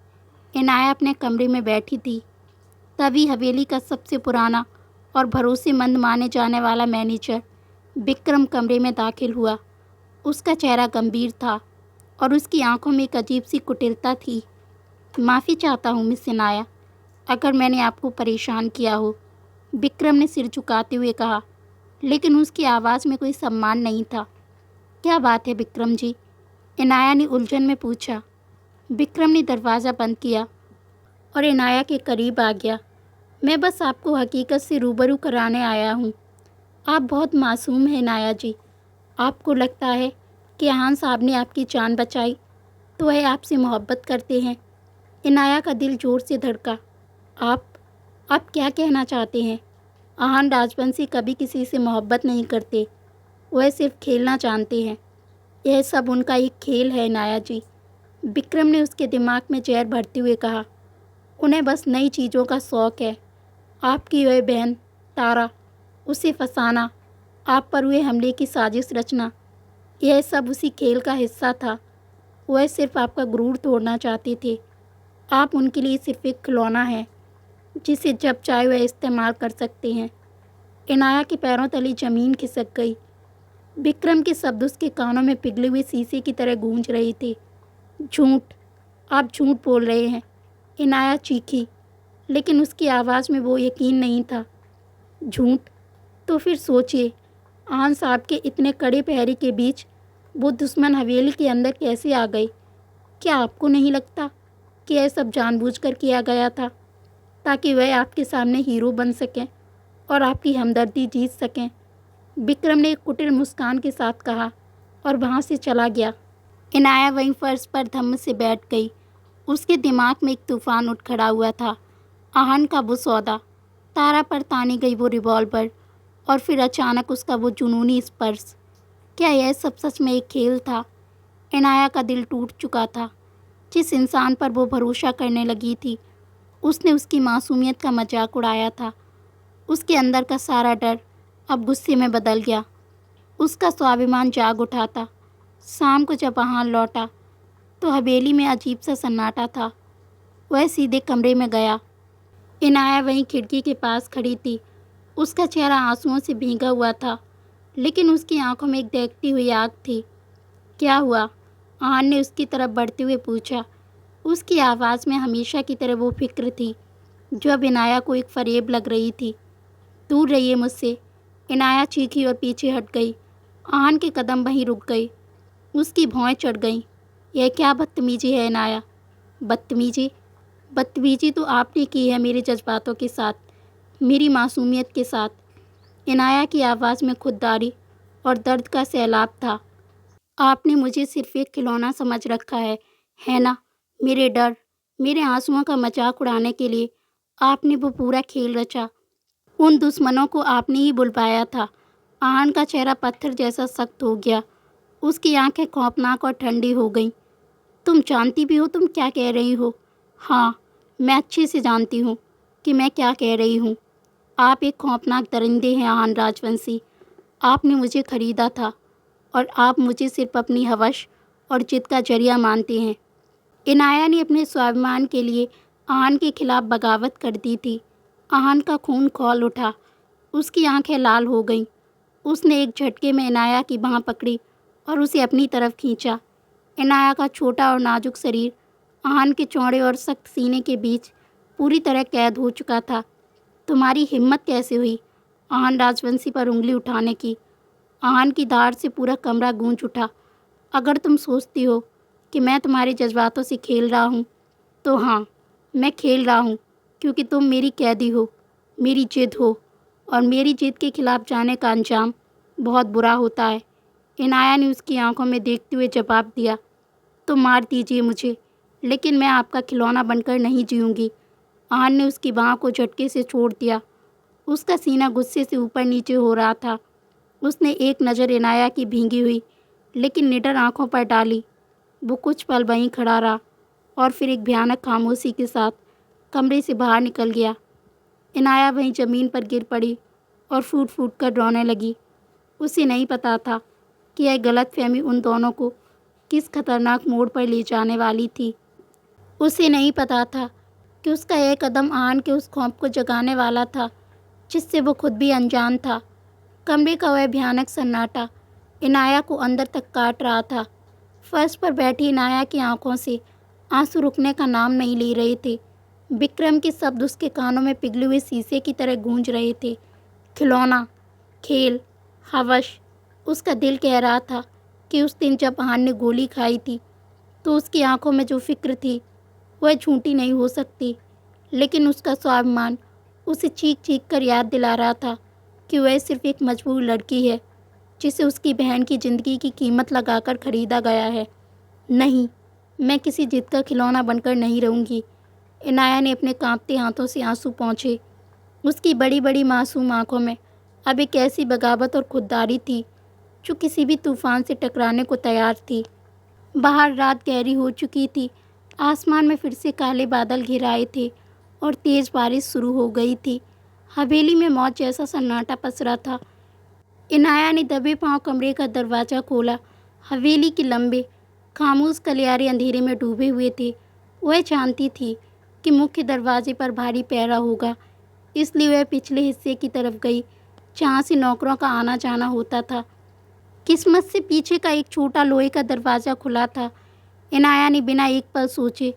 [SPEAKER 1] इनाया अपने कमरे में बैठी थी। तभी हवेली का सबसे पुराना और भरोसेमंद माने जाने वाला मैनेजर विक्रम कमरे में दाखिल हुआ। उसका चेहरा गंभीर था और उसकी आंखों में एक अजीब सी कुटिलता थी। माफ़ी चाहता हूँ मिस इनाया, अगर मैंने आपको परेशान किया हो, विक्रम ने सिर झुकाते हुए कहा, लेकिन उसकी आवाज़ में कोई सम्मान नहीं था। क्या बात है विक्रम जी? इनाया ने उलझन में पूछा। विक्रम ने दरवाज़ा बंद किया और इनाया के करीब आ गया। मैं बस आपको हकीकत से रूबरू कराने आया हूँ। आप बहुत मासूम हैं इनाया जी। आपको लगता है कि आहान साहब ने आपकी जान बचाई तो वह आपसे मोहब्बत करते हैं। इनाया का दिल ज़ोर से धड़का। आप क्या कहना चाहते हैं? आहान राजवंशी कभी किसी से मोहब्बत नहीं करते, वह सिर्फ खेलना जानते हैं। यह सब उनका एक खेल है इनाया जी। विक्रम ने उसके दिमाग में जहर भरते हुए कहा। उन्हें बस नई चीज़ों का शौक़ है। आपकी वह बहन तारा, उसे फंसाना, आप पर हुए हमले की साजिश रचना, यह सब उसी खेल का हिस्सा था। वह सिर्फ आपका गुरूर तोड़ना चाहते थे। आप उनके लिए सिर्फ एक खिलौना है जिसे जब चाहे वह इस्तेमाल कर सकते हैं। इनाया के पैरों तले ज़मीन खिसक गई। विक्रम के शब्द उसके कानों में पिघले हुए शीशे की तरह गूंज रहे थे। झूठ, आप झूठ बोल रहे हैं, इनाया चीखी, लेकिन उसकी आवाज़ में वो यकीन नहीं था। झूठ? तो फिर सोचिए, आन साहब के इतने कड़े पहरे के बीच वो दुश्मन हवेली के अंदर कैसे आ गए? क्या आपको नहीं लगता कि यह सब जानबूझकर किया गया था ताकि वह आपके सामने हीरो बन सकें और आपकी हमदर्दी जीत सकें? विक्रम ने एक कुटिल मुस्कान के साथ कहा और वहाँ से चला गया। इनाया वहीं फर्श पर धम्म से बैठ गई। उसके दिमाग में एक तूफान उठ खड़ा हुआ था। आहन का वो सौदा, तारा पर तानी गई वो रिवॉल्वर, और फिर अचानक उसका वो जुनूनी स्पर्श। क्या यह सब सच में एक खेल था? इनाया का दिल टूट चुका था। जिस इंसान पर वो भरोसा करने लगी थी, उसने उसकी मासूमियत का मजाक उड़ाया था। उसके अंदर का सारा डर अब गुस्से में बदल गया। उसका स्वाभिमान जाग उठा था। शाम को जब आहान लौटा तो हवेली में अजीब सा सन्नाटा था। वह सीधे कमरे में गया। इनाया वहीं खिड़की के पास खड़ी थी। उसका चेहरा आंसुओं से भीगा हुआ था, लेकिन उसकी आंखों में एक दहकती हुई आग थी। क्या हुआ? आहान ने उसकी तरफ बढ़ते हुए पूछा। उसकी आवाज़ में हमेशा की तरह वो फिक्र थी जो अब इनाया को एक फरेब लग रही थी। दूर रहिए मुझसे, इनाया चीखी और पीछे हट गई। आहान के कदम वहीं रुक गए। उसकी भौहें चढ़ गईं। यह क्या बदतमीजी है इनाया? बदतमीजी? बदतमीजी तो आपने की है मेरे जज्बातों के साथ, मेरी मासूमियत के साथ। इनाया की आवाज़ में खुददारी और दर्द का सैलाब था। आपने मुझे सिर्फ एक खिलौना समझ रखा है ना? मेरे डर, मेरे आंसुओं का मजाक उड़ाने के लिए आपने वो पूरा खेल रचा। उन दुश्मनों को आपने ही बुलवाया था। आहान का चेहरा पत्थर जैसा सख्त हो गया। उसकी आंखें खौफनाक और ठंडी हो गईं। तुम जानती भी हो तुम क्या कह रही हो? हाँ, मैं अच्छे से जानती हूँ कि मैं क्या कह रही हूँ। आप एक खौफनाक दरिंदे हैं आहान राजवंशी। आपने मुझे खरीदा था और आप मुझे सिर्फ अपनी हवस और जिद का जरिया मानते हैं। इनाया ने अपने स्वाभिमान के लिए आहान के खिलाफ बगावत कर दी थी। आहान का खून खौल उठा। उसकी आंखें लाल हो गईं। उसने एक झटके में इनाया की बाँह पकड़ी और उसे अपनी तरफ खींचा। इनाया का छोटा और नाजुक शरीर आहान के चौड़े और सख्त सीने के बीच पूरी तरह कैद हो चुका था। तुम्हारी हिम्मत कैसे हुई? आहान राजवंशी पर उंगली उठाने की। आहान की धार से पूरा कमरा गूंज उठा। अगर तुम सोचती हो कि मैं तुम्हारे जज्बातों से खेल रहा हूँ, तो हाँ, मैं खेल रहा हूँ, क्योंकि तुम मेरी कैदी हो, मेरी जिद हो, और मेरी जिद के खिलाफ जाने का अंजाम बहुत बुरा होता है। इनाया ने उसकी आंखों में देखते हुए जवाब दिया, तो मार दीजिए मुझे, लेकिन मैं आपका खिलौना बनकर नहीं जीऊँगी। आहान ने उसकी बाँह को झटके से छोड़ दिया। उसका सीना गुस्से से ऊपर नीचे हो रहा था। उसने एक नज़र इनाया की भींगी हुई लेकिन निडर आंखों पर डाली। वो कुछ पल वहीं खड़ा रहा और फिर एक भयानक खामोशी के साथ कमरे से बाहर निकल गया। इनाया वहीं ज़मीन पर गिर पड़ी और फूट फूट कर रोने लगी। उसे नहीं पता था कि यह गलतफहमी उन दोनों को किस खतरनाक मोड़ पर ले जाने वाली थी। उसे नहीं पता था कि उसका यह कदम आहान के उस खौफ को जगाने वाला था जिससे वो खुद भी अनजान था। कमरे का वह भयानक सन्नाटा इनाया को अंदर तक काट रहा था। फर्श पर बैठी इनाया की आंखों से आंसू रुकने का नाम नहीं ले रहे थे। विक्रम के शब्द उसके कानों में पिघले हुए शीशे की तरह गूंज रहे थे। खिलौना, खेल, हवस। उसका दिल कह रहा था कि उस दिन जब आहान ने गोली खाई थी तो उसकी आंखों में जो फिक्र थी वह झूठी नहीं हो सकती, लेकिन उसका स्वाभिमान उसे चीख चीख कर याद दिला रहा था कि वह सिर्फ एक मजबूर लड़की है जिसे उसकी बहन की ज़िंदगी की कीमत लगाकर खरीदा गया है। नहीं, मैं किसी जिद का खिलौना बनकर नहीं रहूँगी। इनाया ने अपने कांपते हाथों से आंसू पोंछे। उसकी बड़ी बड़ी मासूम आंखों में अब एक ऐसी बगावत और खुददारी थी जो किसी भी तूफान से टकराने को तैयार थी। बाहर रात गहरी हो चुकी थी। आसमान में फिर से काले बादल घिर आए थे और तेज़ बारिश शुरू हो गई थी। हवेली में मौत जैसा सन्नाटा पसरा था। इनाया ने दबे पांव कमरे का दरवाज़ा खोला। हवेली के लंबे खामोश गलियारे अंधेरे में डूबे हुए थे। वह जानती थी कि मुख्य दरवाजे पर भारी पहरा होगा, इसलिए वह पिछले हिस्से की तरफ गई जहाँ से नौकरों का आना जाना होता था। किस्मत से पीछे का एक छोटा लोहे का दरवाज़ा खुला था। इनाया ने बिना एक पल सोचे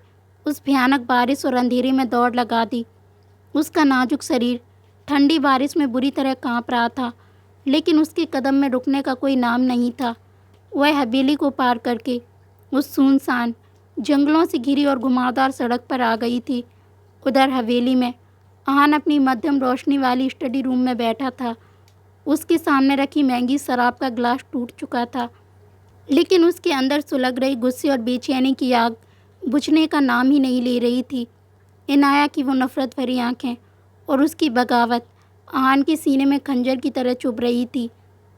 [SPEAKER 1] उस भयानक बारिश और अंधेरे में दौड़ लगा दी। उसका नाजुक शरीर ठंडी बारिश में बुरी तरह कांप रहा था, लेकिन उसके कदम में रुकने का कोई नाम नहीं था। वह हवेली को पार करके उस सुनसान जंगलों से घिरी और घुमावदार सड़क पर आ गई थी। उधर हवेली में आहान अपनी मध्यम रोशनी वाली स्टडी रूम में बैठा था। उसके सामने रखी महंगी शराब का ग्लास टूट चुका था, लेकिन उसके अंदर सुलग रही गुस्से और बेचैनी की आग बुझने का नाम ही नहीं ले रही थी। इनाया की वो नफ़रत भरी आंखें और उसकी बगावत आहान के सीने में खंजर की तरह चुभ रही थी।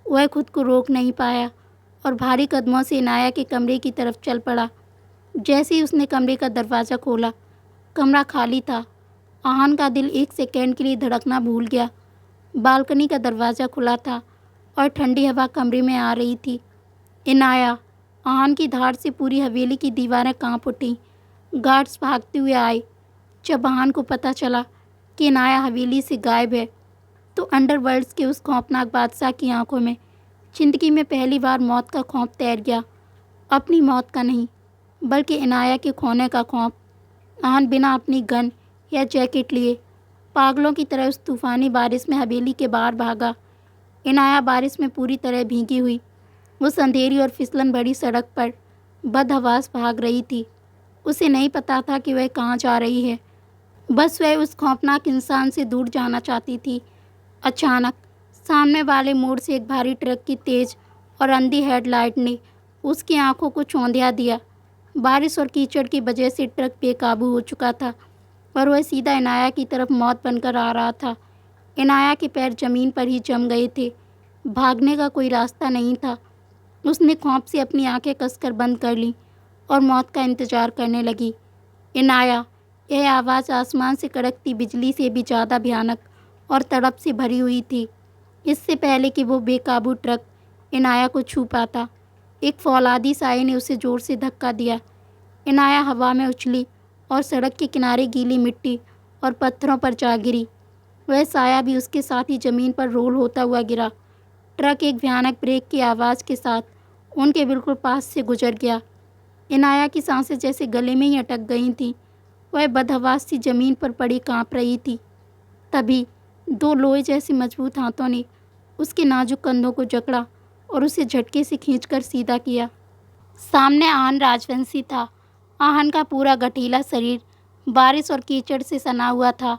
[SPEAKER 1] वह खुद को रोक नहीं पाया और भारी कदमों से इनाया के कमरे की तरफ चल पड़ा। जैसे ही उसने कमरे का दरवाज़ा खोला, कमरा खाली था। आहान का दिल एक सेकंड के लिए धड़कना भूल गया। बालकनी का दरवाज़ा खुला था और ठंडी हवा कमरे में आ रही थी। इनाया, आहान की धार से पूरी हवेली की दीवारें कांप उठीं। गार्ड्स भागते हुए आए। जब आहान को पता चला कि इनाया हवेली से गायब है, तो अंडरवर्ल्ड्स के उस खौफनाक बादशाह की आंखों में जिंदगी में पहली बार मौत का खौफ तैर गया। अपनी मौत का नहीं, बल्कि इनाया के खोने का खौफ। आहान बिना अपनी गन या जैकेट लिए पागलों की तरह उस तूफ़ानी बारिश में हवेली के बाहर भागा। इनाया बारिश में पूरी तरह भीगी हुई उस अंधेरी और फिसलन भरी सड़क पर बदहवास भाग रही थी। उसे नहीं पता था कि वह कहाँ जा रही है, बस वह उस खौफनाक इंसान से दूर जाना चाहती थी। अचानक सामने वाले मोड़ से एक भारी ट्रक की तेज़ और अंधी हेडलाइट ने उसकी आंखों को चौंधिया दिया। बारिश और कीचड़ की वजह से ट्रक बेकाबू हो चुका था और वह सीधा इनाया की तरफ मौत बनकर आ रहा था। इनाया के पैर ज़मीन पर ही जम गए थे। भागने का कोई रास्ता नहीं था। उसने खौफ से अपनी आंखें कसकर बंद कर लीं और मौत का इंतज़ार करने लगी। इनाया, यह आवाज़ आसमान से कड़कती बिजली से भी ज़्यादा भयानक और तड़प से भरी हुई थी। इससे पहले कि वो बेकाबू ट्रक इनाया को छू पाता, एक फौलादी साये ने उसे ज़ोर से धक्का दिया। इनाया हवा में उछली और सड़क के किनारे गीली मिट्टी और पत्थरों पर जा गिरी। वह साया भी उसके साथ ही ज़मीन पर रोल होता हुआ गिरा। ट्रक एक भयानक ब्रेक की आवाज़ के साथ उनके बिल्कुल पास से गुजर गया। इनाया की सांसें जैसे गले में ही अटक गई थीं। वह बदहवास सी ज़मीन पर पड़ी काँप रही थी। तभी दो लोहे जैसे मजबूत हाथों ने उसके नाजुक कंधों को जकड़ा और उसे झटके से खींचकर सीधा किया। सामने आहान राजवंशी था। आहान का पूरा गठीला शरीर बारिश और कीचड़ से सना हुआ था।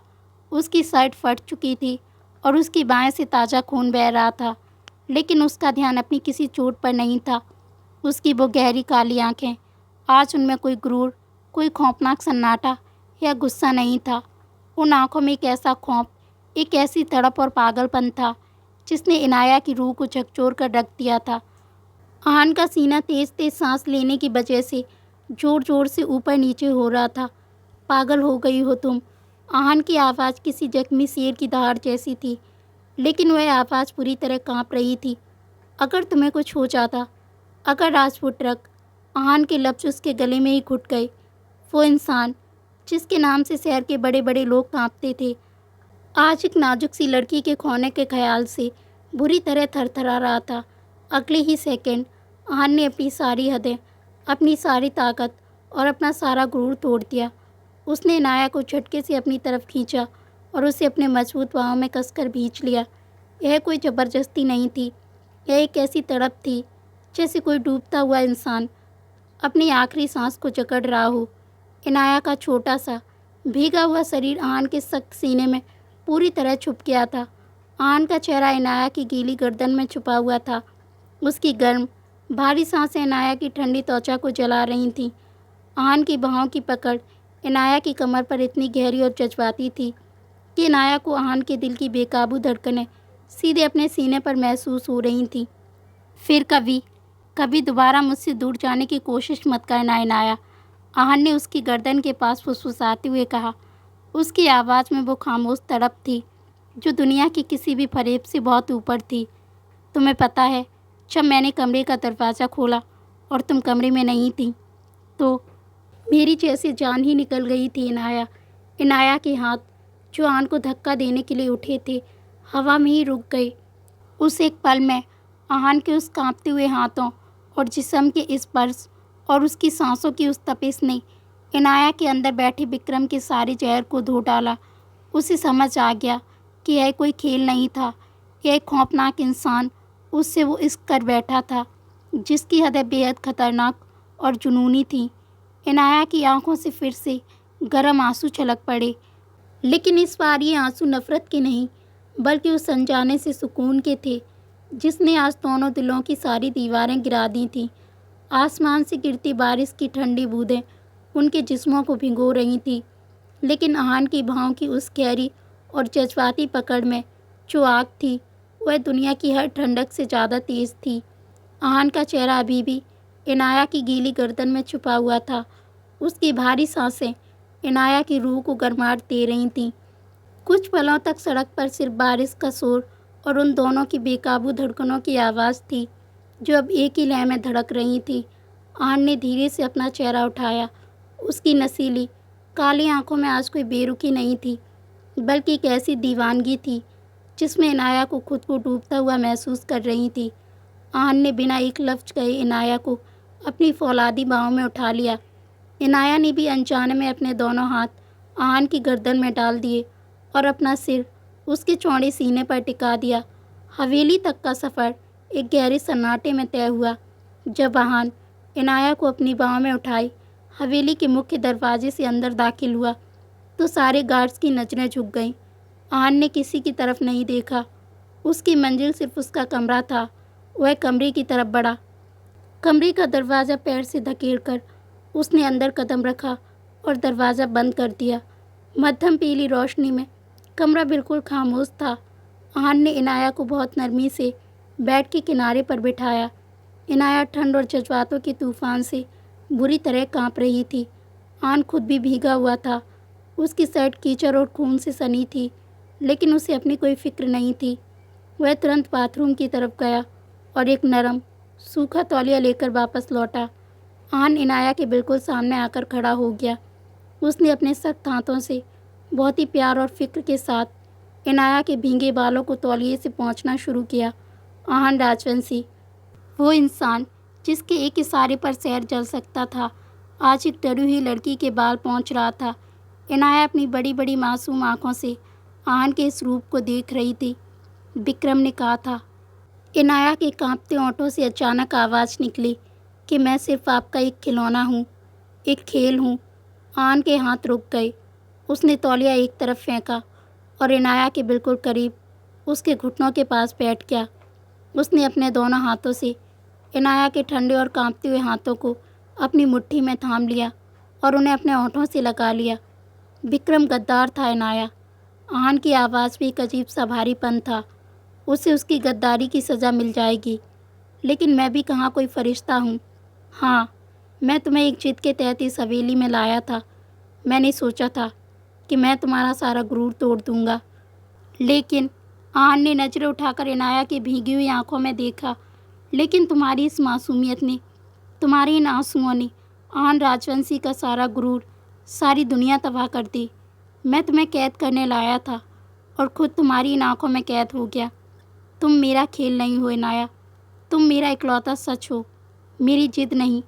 [SPEAKER 1] उसकी शर्ट फट चुकी थी और उसकी बाएं से ताज़ा खून बह रहा था, लेकिन उसका ध्यान अपनी किसी चोट पर नहीं था। उसकी वो गहरी काली आंखें, आज उनमें कोई क्रूर, कोई खौफनाक सन्नाटा या गुस्सा नहीं था। उन आंखों में एक ऐसा खौफ, एक ऐसी तड़प और पागलपन था जिसने इनाया की रूह को झकझोर कर रख दिया था। आहान का सीना तेज तेज सांस लेने की वजह से जोर जोर से ऊपर नीचे हो रहा था। पागल हो गई हो तुम। आहान की आवाज़ किसी जख्मी शेर की दहाड़ जैसी थी, लेकिन वह आवाज़ पूरी तरह कांप रही थी। अगर तुम्हें कुछ हो जाता, अगर आज वो ट्रक। आहान के लफ्ज़ उसके गले में ही घुट गए। वो इंसान जिसके नाम से शहर के बड़े बड़े लोग कांपते थे, आज एक नाजुक सी लड़की के खोने के ख्याल से बुरी तरह थरथरा रहा था। अगले ही सेकंड आहान ने अपनी सारी हदें, अपनी सारी ताकत और अपना सारा गुरूर तोड़ दिया। उसने इनाया को झटके से अपनी तरफ खींचा और उसे अपने मजबूत बाहों में कसकर भींच लिया। यह कोई ज़बरदस्ती नहीं थी, यह एक ऐसी तड़प थी जैसे कोई डूबता हुआ इंसान अपनी आखिरी सांस को जकड़ रहा हो। इनाया का छोटा सा भीगा हुआ शरीर आहान के सख्त सीने में पूरी तरह छुप गया था। आहान का चेहरा इनाया की गीली गर्दन में छुपा हुआ था। उसकी गर्म भारी सांसें इनाया की ठंडी त्वचा को जला रही थीं। आहान की बाहों की पकड़ इनाया की कमर पर इतनी गहरी और जज्बाती थी कि इनाया को आहान के दिल की बेकाबू धड़कनें सीधे अपने सीने पर महसूस हो रही थीं। फिर कभी कभी दोबारा मुझसे दूर जाने की कोशिश मत करना इनाया, आहान ने उसकी गर्दन के पास फुसफुसाते हुए कहा। उसकी आवाज़ में वो खामोश तड़प थी जो दुनिया की किसी भी फरेब से बहुत ऊपर थी। तुम्हें पता है, जब मैंने कमरे का दरवाज़ा खोला और तुम कमरे में नहीं थी, तो मेरी जैसे जान ही निकल गई थी इनाया। इनाया के हाथ जो आहान को धक्का देने के लिए उठे थे, हवा में ही रुक गए। उस एक पल में आहान के उस कांपते हुए हाथों और जिस्म के स्पर्श और उसकी सांसों की उस तपिश ने इनाया के अंदर बैठे विक्रम के सारे जहर को धो डाला। उसे समझ आ गया कि यह कोई खेल नहीं था, यह एक खौफनाक इंसान उससे वो इश्क कर बैठा था जिसकी हदें बेहद खतरनाक और जुनूनी थी। इनाया की आंखों से फिर से गर्म आंसू छलक पड़े, लेकिन इस बार ये आंसू नफ़रत के नहीं बल्कि उस अनजाने से सुकून के थे जिसने आज दोनों दिलों की सारी दीवारें गिरा दी थीं। आसमान से गिरती बारिश की ठंडी बूंदें उनके जिस्मों को भिगो रही थीं, लेकिन आहान की बाहों की उस गहरी और जज्बाती पकड़ में जो आग थी, वह दुनिया की हर ठंडक से ज़्यादा तेज़ थी। आहान का चेहरा अभी भी इनाया की गीली गर्दन में छुपा हुआ था। उसकी भारी सांसें इनाया की रूह को गर्माहट दे रही थीं। कुछ पलों तक सड़क पर सिर्फ बारिश का शोर और उन दोनों की बेकाबू धड़कनों की आवाज़ थी जो अब एक ही लय में धड़क रही थी। आहान ने धीरे से अपना चेहरा उठाया। उसकी नसीली काली आंखों में आज कोई बेरुखी नहीं थी, बल्कि एक ऐसी दीवानगी थी जिसमें इनाया को खुद को डूबता हुआ महसूस कर रही थी। आहान ने बिना एक लफ्ज़ कहे इनाया को अपनी फौलादी बाहों में उठा लिया। इनाया ने भी अनजाने में अपने दोनों हाथ आहान की गर्दन में डाल दिए और अपना सिर उसके चौड़े सीने पर टिका दिया। हवेली तक का सफ़र एक गहरे सन्नाटे में तय हुआ। जब आहान इनाया को अपनी बाहों में उठाई हवेली के मुख्य दरवाजे से अंदर दाखिल हुआ तो सारे गार्ड्स की नज़रें झुक गईं। आहान ने किसी की तरफ नहीं देखा। उसकी मंजिल सिर्फ उसका कमरा था। वह कमरे की तरफ बढ़ा। कमरे का दरवाज़ा पैर से धकेलकर उसने अंदर कदम रखा और दरवाज़ा बंद कर दिया। मध्यम पीली रोशनी में कमरा बिल्कुल खामोश था। आहान ने इनाया को बहुत नरमी से बेड के किनारे पर बिठाया। इनाया ठंड और जज्बातों के तूफान से बुरी तरह कांप रही थी। आहान खुद भी भीगा हुआ था। उसकी शर्ट कीचड़ और खून से सनी थी, लेकिन उसे अपनी कोई फिक्र नहीं थी। वह तुरंत बाथरूम की तरफ गया और एक नरम सूखा तौलिया लेकर वापस लौटा। आहान इनाया के बिल्कुल सामने आकर खड़ा हो गया। उसने अपने सख्त हाथों से बहुत ही प्यार और फिक्र के साथ इनाया के भीगे बालों को तौलिए से पोंछना शुरू किया। आहान राजवंशी, वो इंसान जिसके एक इशारे पर शहर जल सकता था, आज एक डरी हुई लड़की के बाल पोंछ रहा था। इनाया अपनी बड़ी बड़ी मासूम आंखों से आन के इस रूप को देख रही थी। विक्रम ने कहा था। इनाया के कांपते होंठों से अचानक आवाज़ निकली कि मैं सिर्फ आपका एक खिलौना हूँ, एक खेल हूँ। आन के हाथ रुक गए। उसने तौलिया एक तरफ फेंका और इनाया के बिल्कुल करीब उसके घुटनों के पास बैठ गया। उसने अपने दोनों हाथों से इनाया के ठंडे और कांपते हुए हाथों को अपनी मुट्ठी में थाम लिया और उन्हें अपने होंठों से लगा लिया। विक्रम गद्दार था इनाया। आन की आवाज़ में एक अजीब सा भारीपन था। उसे उसकी गद्दारी की सज़ा मिल जाएगी, लेकिन मैं भी कहाँ कोई फरिश्ता हूँ। हाँ, मैं तुम्हें एक जिद के तहत इस हवेली में लाया था। मैंने सोचा था कि मैं तुम्हारा सारा गुरूर तोड़ दूँगा, लेकिन आन ने नज़रें उठाकर इनाया की भीगी हुई आंखों में देखा। लेकिन तुम्हारी इस मासूमियत ने, तुम्हारी इन आंसुओं ने आन राजवंशी का सारा गुरूर, सारी दुनिया तबाह कर दी। मैं तुम्हें कैद करने लाया था और खुद तुम्हारी इन आंखों में कैद हो गया। तुम मेरा खेल नहीं हो इनाया, तुम मेरा इकलौता सच हो, मेरी जिद नहीं,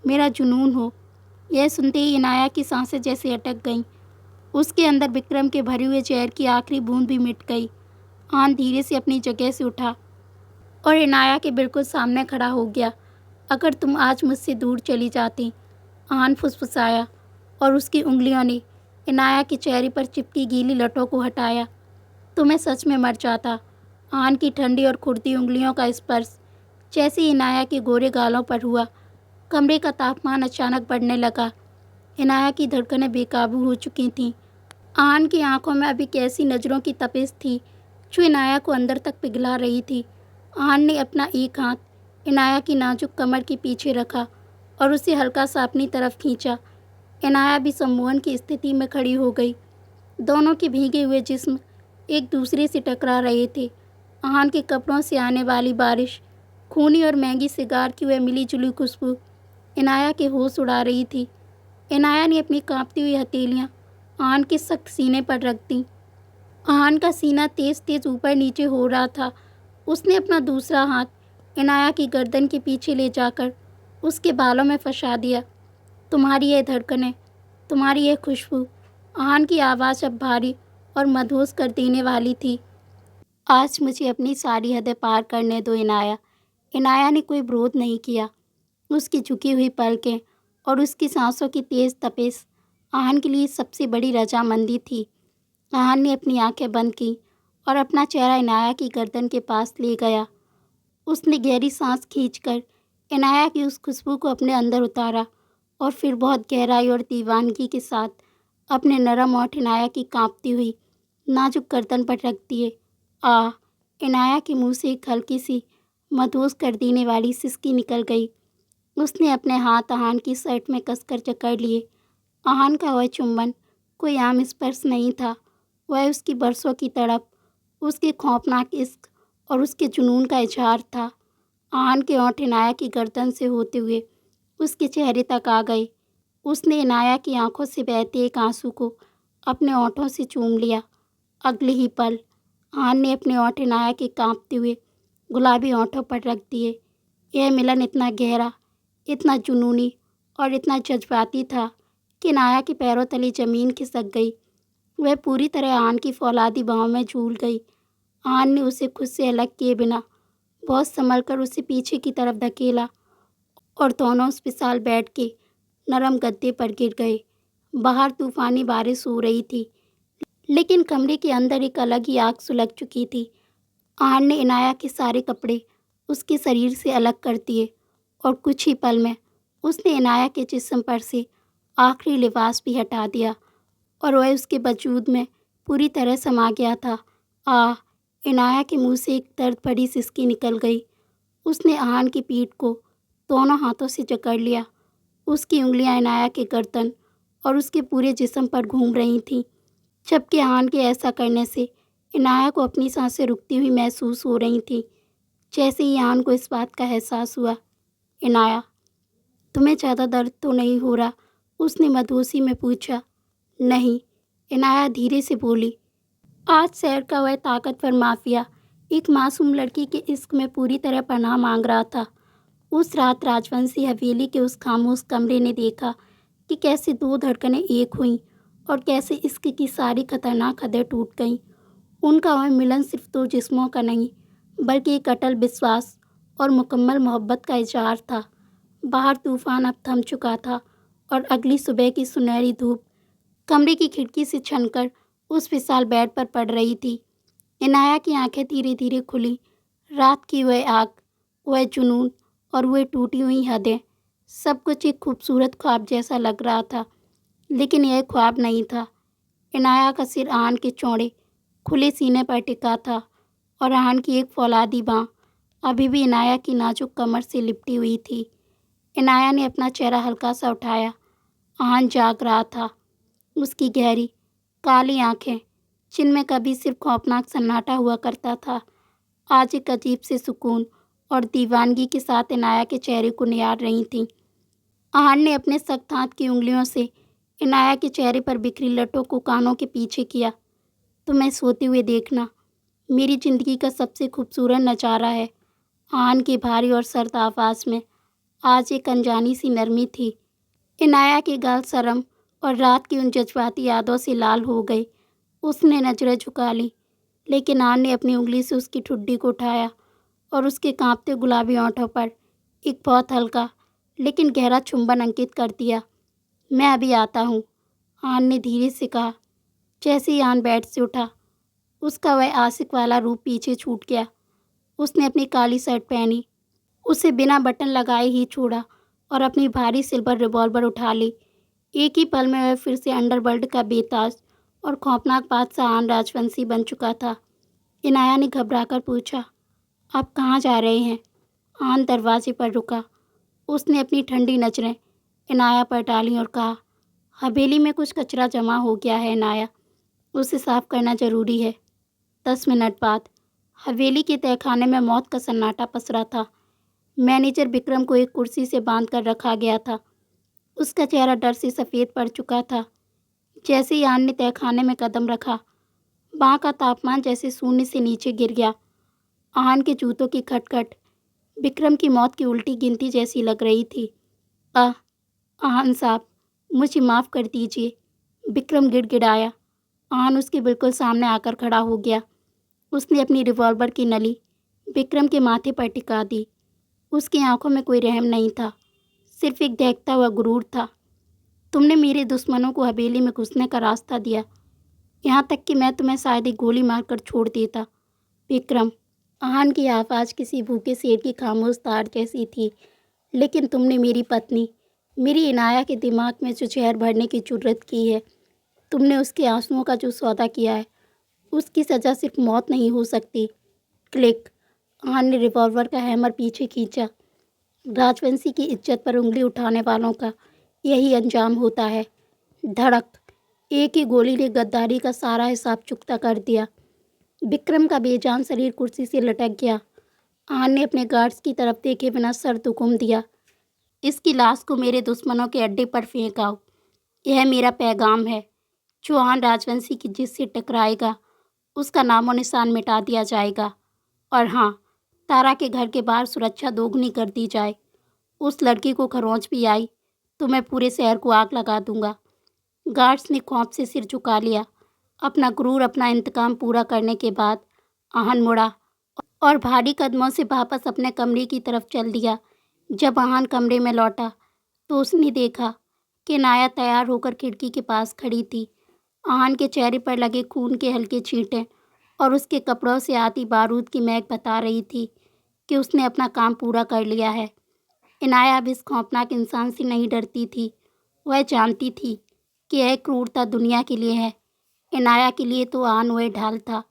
[SPEAKER 1] मेरा जुनून हो। यह सुनते ही इनाया की सांसें जैसे अटक गईं। उसके अंदर विक्रम के भरे हुए जहर की आखिरी बूंद भी मिट गई। आन धीरे से अपनी जगह से उठा और इनाया के बिल्कुल सामने खड़ा हो गया। अगर तुम आज मुझसे दूर चली जाती, आन फुसफुसाया, और उसकी उंगलियों ने इनाया के चेहरे पर चिपकी गीली लटों को हटाया, तो मैं सच में मर जाता। आन की ठंडी और खुरती उंगलियों का स्पर्श जैसे इनाया के गोरे गालों पर हुआ, कमरे का तापमान अचानक बढ़ने लगा। इनाया की धड़कनें बेकाबू हो चुकी थीं। आन की आंखों में अभी कैसी नज़रों की तपिश थी जो इनाया को अंदर तक पिघला रही थी। आन ने अपना एक हाथ इनाया की नाजुक कमर के पीछे रखा और उसे हल्का सा अपनी तरफ खींचा। इनाया भी सम्मोहन की स्थिति में खड़ी हो गई। दोनों के भीगे हुए जिस्म एक दूसरे से टकरा रहे थे। आन के कपड़ों से आने वाली बारिश, खूनी और महंगी सिगार की वह मिली जुली खुशबू इनाया के होश उड़ा रही थी। इनाया ने अपनी कांपती हुई हथेलियाँ आन के सख्त सीने पर रख दी। आन का सीना तेज तेज ऊपर नीचे हो रहा था। उसने अपना दूसरा हाथ इनाया की गर्दन के पीछे ले जाकर उसके बालों में फंसा दिया। तुम्हारी यह धड़कनें, तुम्हारी यह खुशबू। आन की आवाज़ अब भारी और मदहोश कर देने वाली थी। आज मुझे अपनी सारी हदें पार करने दो इनाया। इनाया ने कोई विरोध नहीं किया। उसकी झुकी हुई पलकें और उसकी सांसों की तेज तपिश आन के लिए सबसे बड़ी रजामंदी थी। आन ने अपनी आंखें बंद की और अपना चेहरा इनाया की गर्दन के पास ले गया। उसने गहरी सांस खींचकर इनाया की उस खुशबू को अपने अंदर उतारा और फिर बहुत गहराई और दीवानगी के साथ अपने नरम ओठ इनाया की कांपती हुई नाजुक गर्दन पर रख दिए। इनाया के मुंह से एक हल्की सी मदहोश कर देने वाली सिसकी निकल गई। उसने अपने हाथ आहान की शर्ट में कसकर जकड़ लिए। आहान का वह चुंबन कोई आम स्पर्श नहीं था। वह उसकी बरसों की तड़प, उसके खौफनाक इश्क और उसके जुनून का इजहार था। आहान के होंठ इनाया की गर्दन से होते हुए उसके चेहरे तक आ गए। उसने इनाया की आंखों से बहते एक आंसू को अपने होंठों से चूम लिया। अगले ही पल आहान ने अपने होंठ इनाया के कांपते हुए गुलाबी होंठों पर रख दिए। यह मिलन इतना गहरा, इतना जुनूनी और इतना जज्बाती था कि इनाया के पैरों तले ज़मीन खिसक गई। वह पूरी तरह आहान की फौलादी बाहों में झूल गई। आहान ने उसे खुद से अलग किए बिना बहुत संभल कर उसे पीछे की तरफ धकेला और दोनों उस विशाल बेड के नरम गद्दे पर गिर गए। बाहर तूफानी बारिश हो रही थी, लेकिन कमरे के अंदर एक अलग ही आग सुलग चुकी थी। आहान ने इनाया के सारे कपड़े उसके शरीर से अलग कर दिए और कुछ ही पल में उसने इनाया के जिस्म पर से आखिरी लिबास भी हटा दिया और वह उसके वजूद में पूरी तरह समा गया था। इनाया के मुंह से एक दर्द भरी सिसकी निकल गई। उसने आहान की पीठ को दोनों हाथों से जकड़ लिया। उसकी उंगलियां इनाया के गर्दन और उसके पूरे जिस्म पर घूम रही थीं, जबकि आहान के ऐसा करने से इनाया को अपनी सांसें रुकती हुई महसूस हो रही थीं। जैसे ही आहान को इस बात का एहसास हुआ, इनाया, तुम्हें ज़्यादा दर्द तो नहीं हो रहा? उसने मदहोशी में पूछा। नहीं, इनाया धीरे से बोली। आज शहर का वह ताकतवर माफिया एक मासूम लड़की के इश्क में पूरी तरह पनाह मांग रहा था। उस रात राजवंशी हवेली के उस खामोश कमरे ने देखा कि कैसे दो धड़कनें एक हुईं और कैसे इश्क की सारी खतरनाक हदें टूट गईं उनका वह मिलन सिर्फ दो जिस्मों का नहीं, बल्कि एक अटल विश्वास और मुकम्मल मोहब्बत का इजहार था। बाहर तूफान अब थम चुका था और अगली सुबह की सुनहरी धूप कमरे की खिड़की से छनकर उस विशाल बेड पर पड़ रही थी। इनाया की आंखें धीरे धीरे खुली। रात की वह आग, वह जुनून और वह टूटी हुई हदें, सब कुछ एक खूबसूरत ख्वाब जैसा लग रहा था। लेकिन यह ख्वाब नहीं था। इनाया का सिर आन के चौड़े खुले सीने पर टिका था और आन की एक फौलादी बाँ अभी भी इनाया की नाजुक कमर से लिपटी हुई थी। इनाया ने अपना चेहरा हल्का सा उठाया। आन जाग रहा था। उसकी गहरी काली आंखें, जिनमें कभी सिर्फ खौफनाक सन्नाटा हुआ करता था, आज एक अजीब से सुकून और दीवानगी के साथ इनाया के चेहरे को निहार रही थीं। आहान ने अपने सख्त हाथ की उंगलियों से इनाया के चेहरे पर बिखरी लटों को कानों के पीछे किया। तुम्हें सोते हुए देखना मेरी ज़िंदगी का सबसे खूबसूरत नज़ारा है। आहान की भारी और सर्द आवाज़ में आज एक अनजानी सी नरमी थी। इनाया के गाल शर्म और रात की उन जज्बाती यादों से लाल हो गए। उसने नजरें झुका ली, लेकिन आहान ने अपनी उंगली से उसकी ठुड्डी को उठाया और उसके कांपते गुलाबी होंठों पर एक बहुत हल्का लेकिन गहरा चुंबन अंकित कर दिया। मैं अभी आता हूँ, आन ने धीरे से कहा। जैसे ही आन बेड से उठा, उसका वह आशिक वाला रूप पीछे छूट गया। उसने अपनी काली शर्ट पहनी, उसे बिना बटन लगाए ही छोड़ा और अपनी भारी सिल्वर रिवॉल्वर उठा ली। एक ही पल में वह फिर से अंडरवर्ल्ड का बेताज और खौफनाक बादशाह आन राजवंशी बन चुका था। इनाया ने घबराकर पूछा, आप कहाँ जा रहे हैं? आन दरवाजे पर रुका। उसने अपनी ठंडी नज़रें इनाया पर डाली और कहा, हवेली में कुछ कचरा जमा हो गया है इनाया, उसे साफ करना ज़रूरी है। 10 मिनट बाद हवेली के तहखाने में मौत का सन्नाटा पसरा था। मैनेजर विक्रम को एक कुर्सी से बांध कर रखा गया था। उसका चेहरा डर से सफ़ेद पड़ चुका था। जैसे ही आन ने तहखाने में कदम रखा, वहाँ का तापमान जैसे शून्य से नीचे गिर गया। आन के जूतों की खटखट विक्रम की मौत की उल्टी गिनती जैसी लग रही थी। आन साहब, मुझे माफ़ कर दीजिए, विक्रम गिड़गिड़ाया। आन उसके बिल्कुल सामने आकर खड़ा हो गया। उसने अपनी रिवॉल्वर की नली विक्रम के माथे पर टिका दी। उसकी आंखों में कोई रहम नहीं था, सिर्फ एक दहकता हुआ गुरूर था। तुमने मेरे दुश्मनों को हवेली में घुसने का रास्ता दिया, यहाँ तक कि मैं तुम्हें शायद एक गोली मारकर छोड़ देता। विक्रम, आहान की आवाज़ किसी भूखे शेर की खामोश तार जैसी थी। लेकिन तुमने मेरी पत्नी, मेरी इनाया के दिमाग में जो जहर भरने की जुर्रत की है, तुमने उसके आंसुओं का जो सौदा किया है, उसकी सज़ा सिर्फ मौत नहीं हो सकती। क्लिक। आहान ने रिवॉल्वर का हैमर पीछे खींचा। राजवंशी की इज्जत पर उंगली उठाने वालों का यही अंजाम होता है। धड़क। एक ही गोली ने गद्दारी का सारा हिसाब चुकता कर दिया। विक्रम का बेजान शरीर कुर्सी से लटक गया। आन ने अपने गार्ड्स की तरफ देखे बिना सर दुकुम दिया। इसकी लाश को मेरे दुश्मनों के अड्डे पर फेंक आओ। यह मेरा पैगाम है। जो आन राजवंशी की जिससे टकराएगा, उसका नामो निशान मिटा दिया जाएगा। और हाँ, तारा के घर के बाहर सुरक्षा दोगुनी कर दी जाए। उस लड़की को खरोंच भी आई तो मैं पूरे शहर को आग लगा दूंगा। गार्ड्स ने खौफ से सिर झुका लिया। अपना गुरूर, अपना इंतकाम पूरा करने के बाद आहान मुड़ा और भारी कदमों से वापस अपने कमरे की तरफ चल दिया। जब आहान कमरे में लौटा तो उसने देखा कि नाया तैयार होकर खिड़की के पास खड़ी थी। आहान के चेहरे पर लगे खून के हल्के छींटे और उसके कपड़ों से आती बारूद की महक बता रही थी कि उसने अपना काम पूरा कर लिया है। इनाया अब इस खौफनाक इंसान से नहीं डरती थी। वह जानती थी कि यह क्रूरता दुनिया के लिए है, इनाया के लिए तो आन वह ढाल था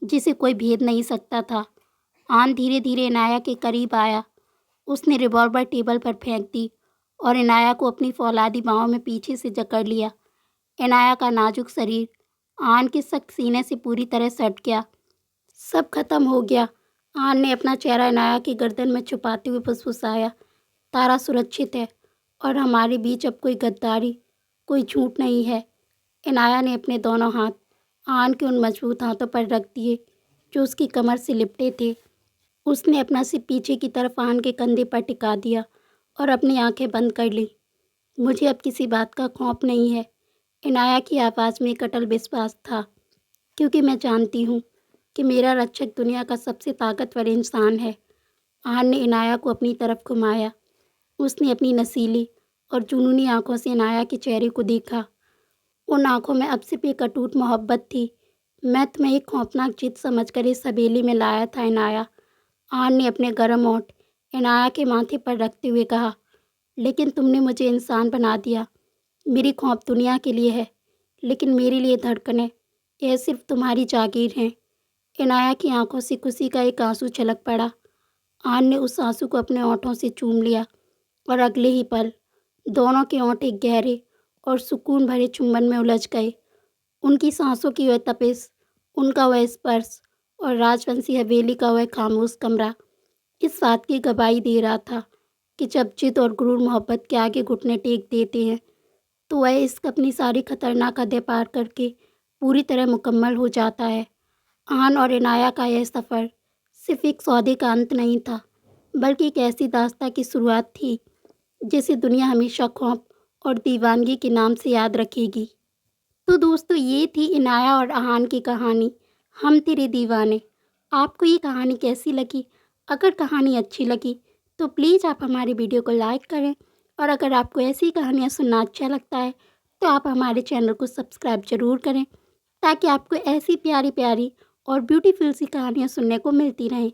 [SPEAKER 1] जिसे कोई भेद नहीं सकता था। आन धीरे धीरे इनाया के करीब आया। उसने रिवॉल्वर टेबल पर फेंक दी और इनाया को अपनी फौलादी बाहों में पीछे से जकड़ लिया। इनाया का नाजुक शरीर आन के सख्त सीने से पूरी तरह सट गया। सब खत्म हो गया। आन ने अपना चेहरा इनाया की गर्दन में छुपाते हुए फुसफुसाया, तारा सुरक्षित है और हमारे बीच अब कोई गद्दारी, कोई झूठ नहीं है। इनाया ने अपने दोनों हाथ आन के उन मजबूत हाथों पर रख दिए जो उसकी कमर से लिपटे थे। उसने अपना सिर पीछे की तरफ आन के कंधे पर टिका दिया और अपनी आंखें बंद कर ली। मुझे अब किसी बात का खौफ नहीं है। इनाया की आवाज़ में एक अटल विश्वास था। क्योंकि मैं जानती हूँ कि मेरा रक्षक दुनिया का सबसे ताकतवर इंसान है। आन ने इनाया को अपनी तरफ घुमाया। उसने अपनी नसीली और जुनूनी आंखों से इनाया के चेहरे को देखा। उन आंखों में अब से बेकटूट मोहब्बत थी। मैं तुम्हें एक खौफनाक जिद समझकर इस हवेली में लाया था इनाया। आन ने अपने गर्म होंठ इनाया के माथे पर रखते हुए कहा, लेकिन तुमने मुझे इंसान बना दिया। मेरी खौफ दुनिया के लिए है, लेकिन मेरे लिए धड़कनें, यह सिर्फ तुम्हारी जागीर हैं। इनाया की आंखों से खुशी का एक आंसू छलक पड़ा। आन ने उस आंसू को अपने होठों से चूम लिया और अगले ही पल दोनों के होंठ एक गहरे और सुकून भरे चुंबन में उलझ गए। उनकी सांसों की वह तपिश, उनका वह स्पर्श और राजवंशी हवेली का वह खामोश कमरा इस बात की गवाही दे रहा था कि जब जिद और गुरूर मोहब्बत के आगे घुटने टेक देते हैं तो वह इश्क अपनी सारी खतरनाक हदें पार करके पूरी तरह मुकम्मल हो जाता है। आन और इनाया का यह सफ़र सिर्फ एक सौदे का अंत नहीं था, बल्कि एक ऐसी दास्तां की शुरुआत थी जिसे दुनिया हमेशा खौफ और दीवानगी के नाम से याद रखेगी। तो दोस्तों, ये थी इनाया और आहान की कहानी, हम तेरे दीवाने। आपको ये कहानी कैसी लगी? अगर कहानी अच्छी लगी तो प्लीज़ आप हमारे वीडियो को लाइक करें, और अगर आपको ऐसी कहानियाँ सुनना अच्छा लगता है तो आप हमारे चैनल को सब्सक्राइब ज़रूर करें, ताकि आपको ऐसी प्यारी प्यारी और ब्यूटीफुल सी कहानियाँ सुनने को मिलती रहें।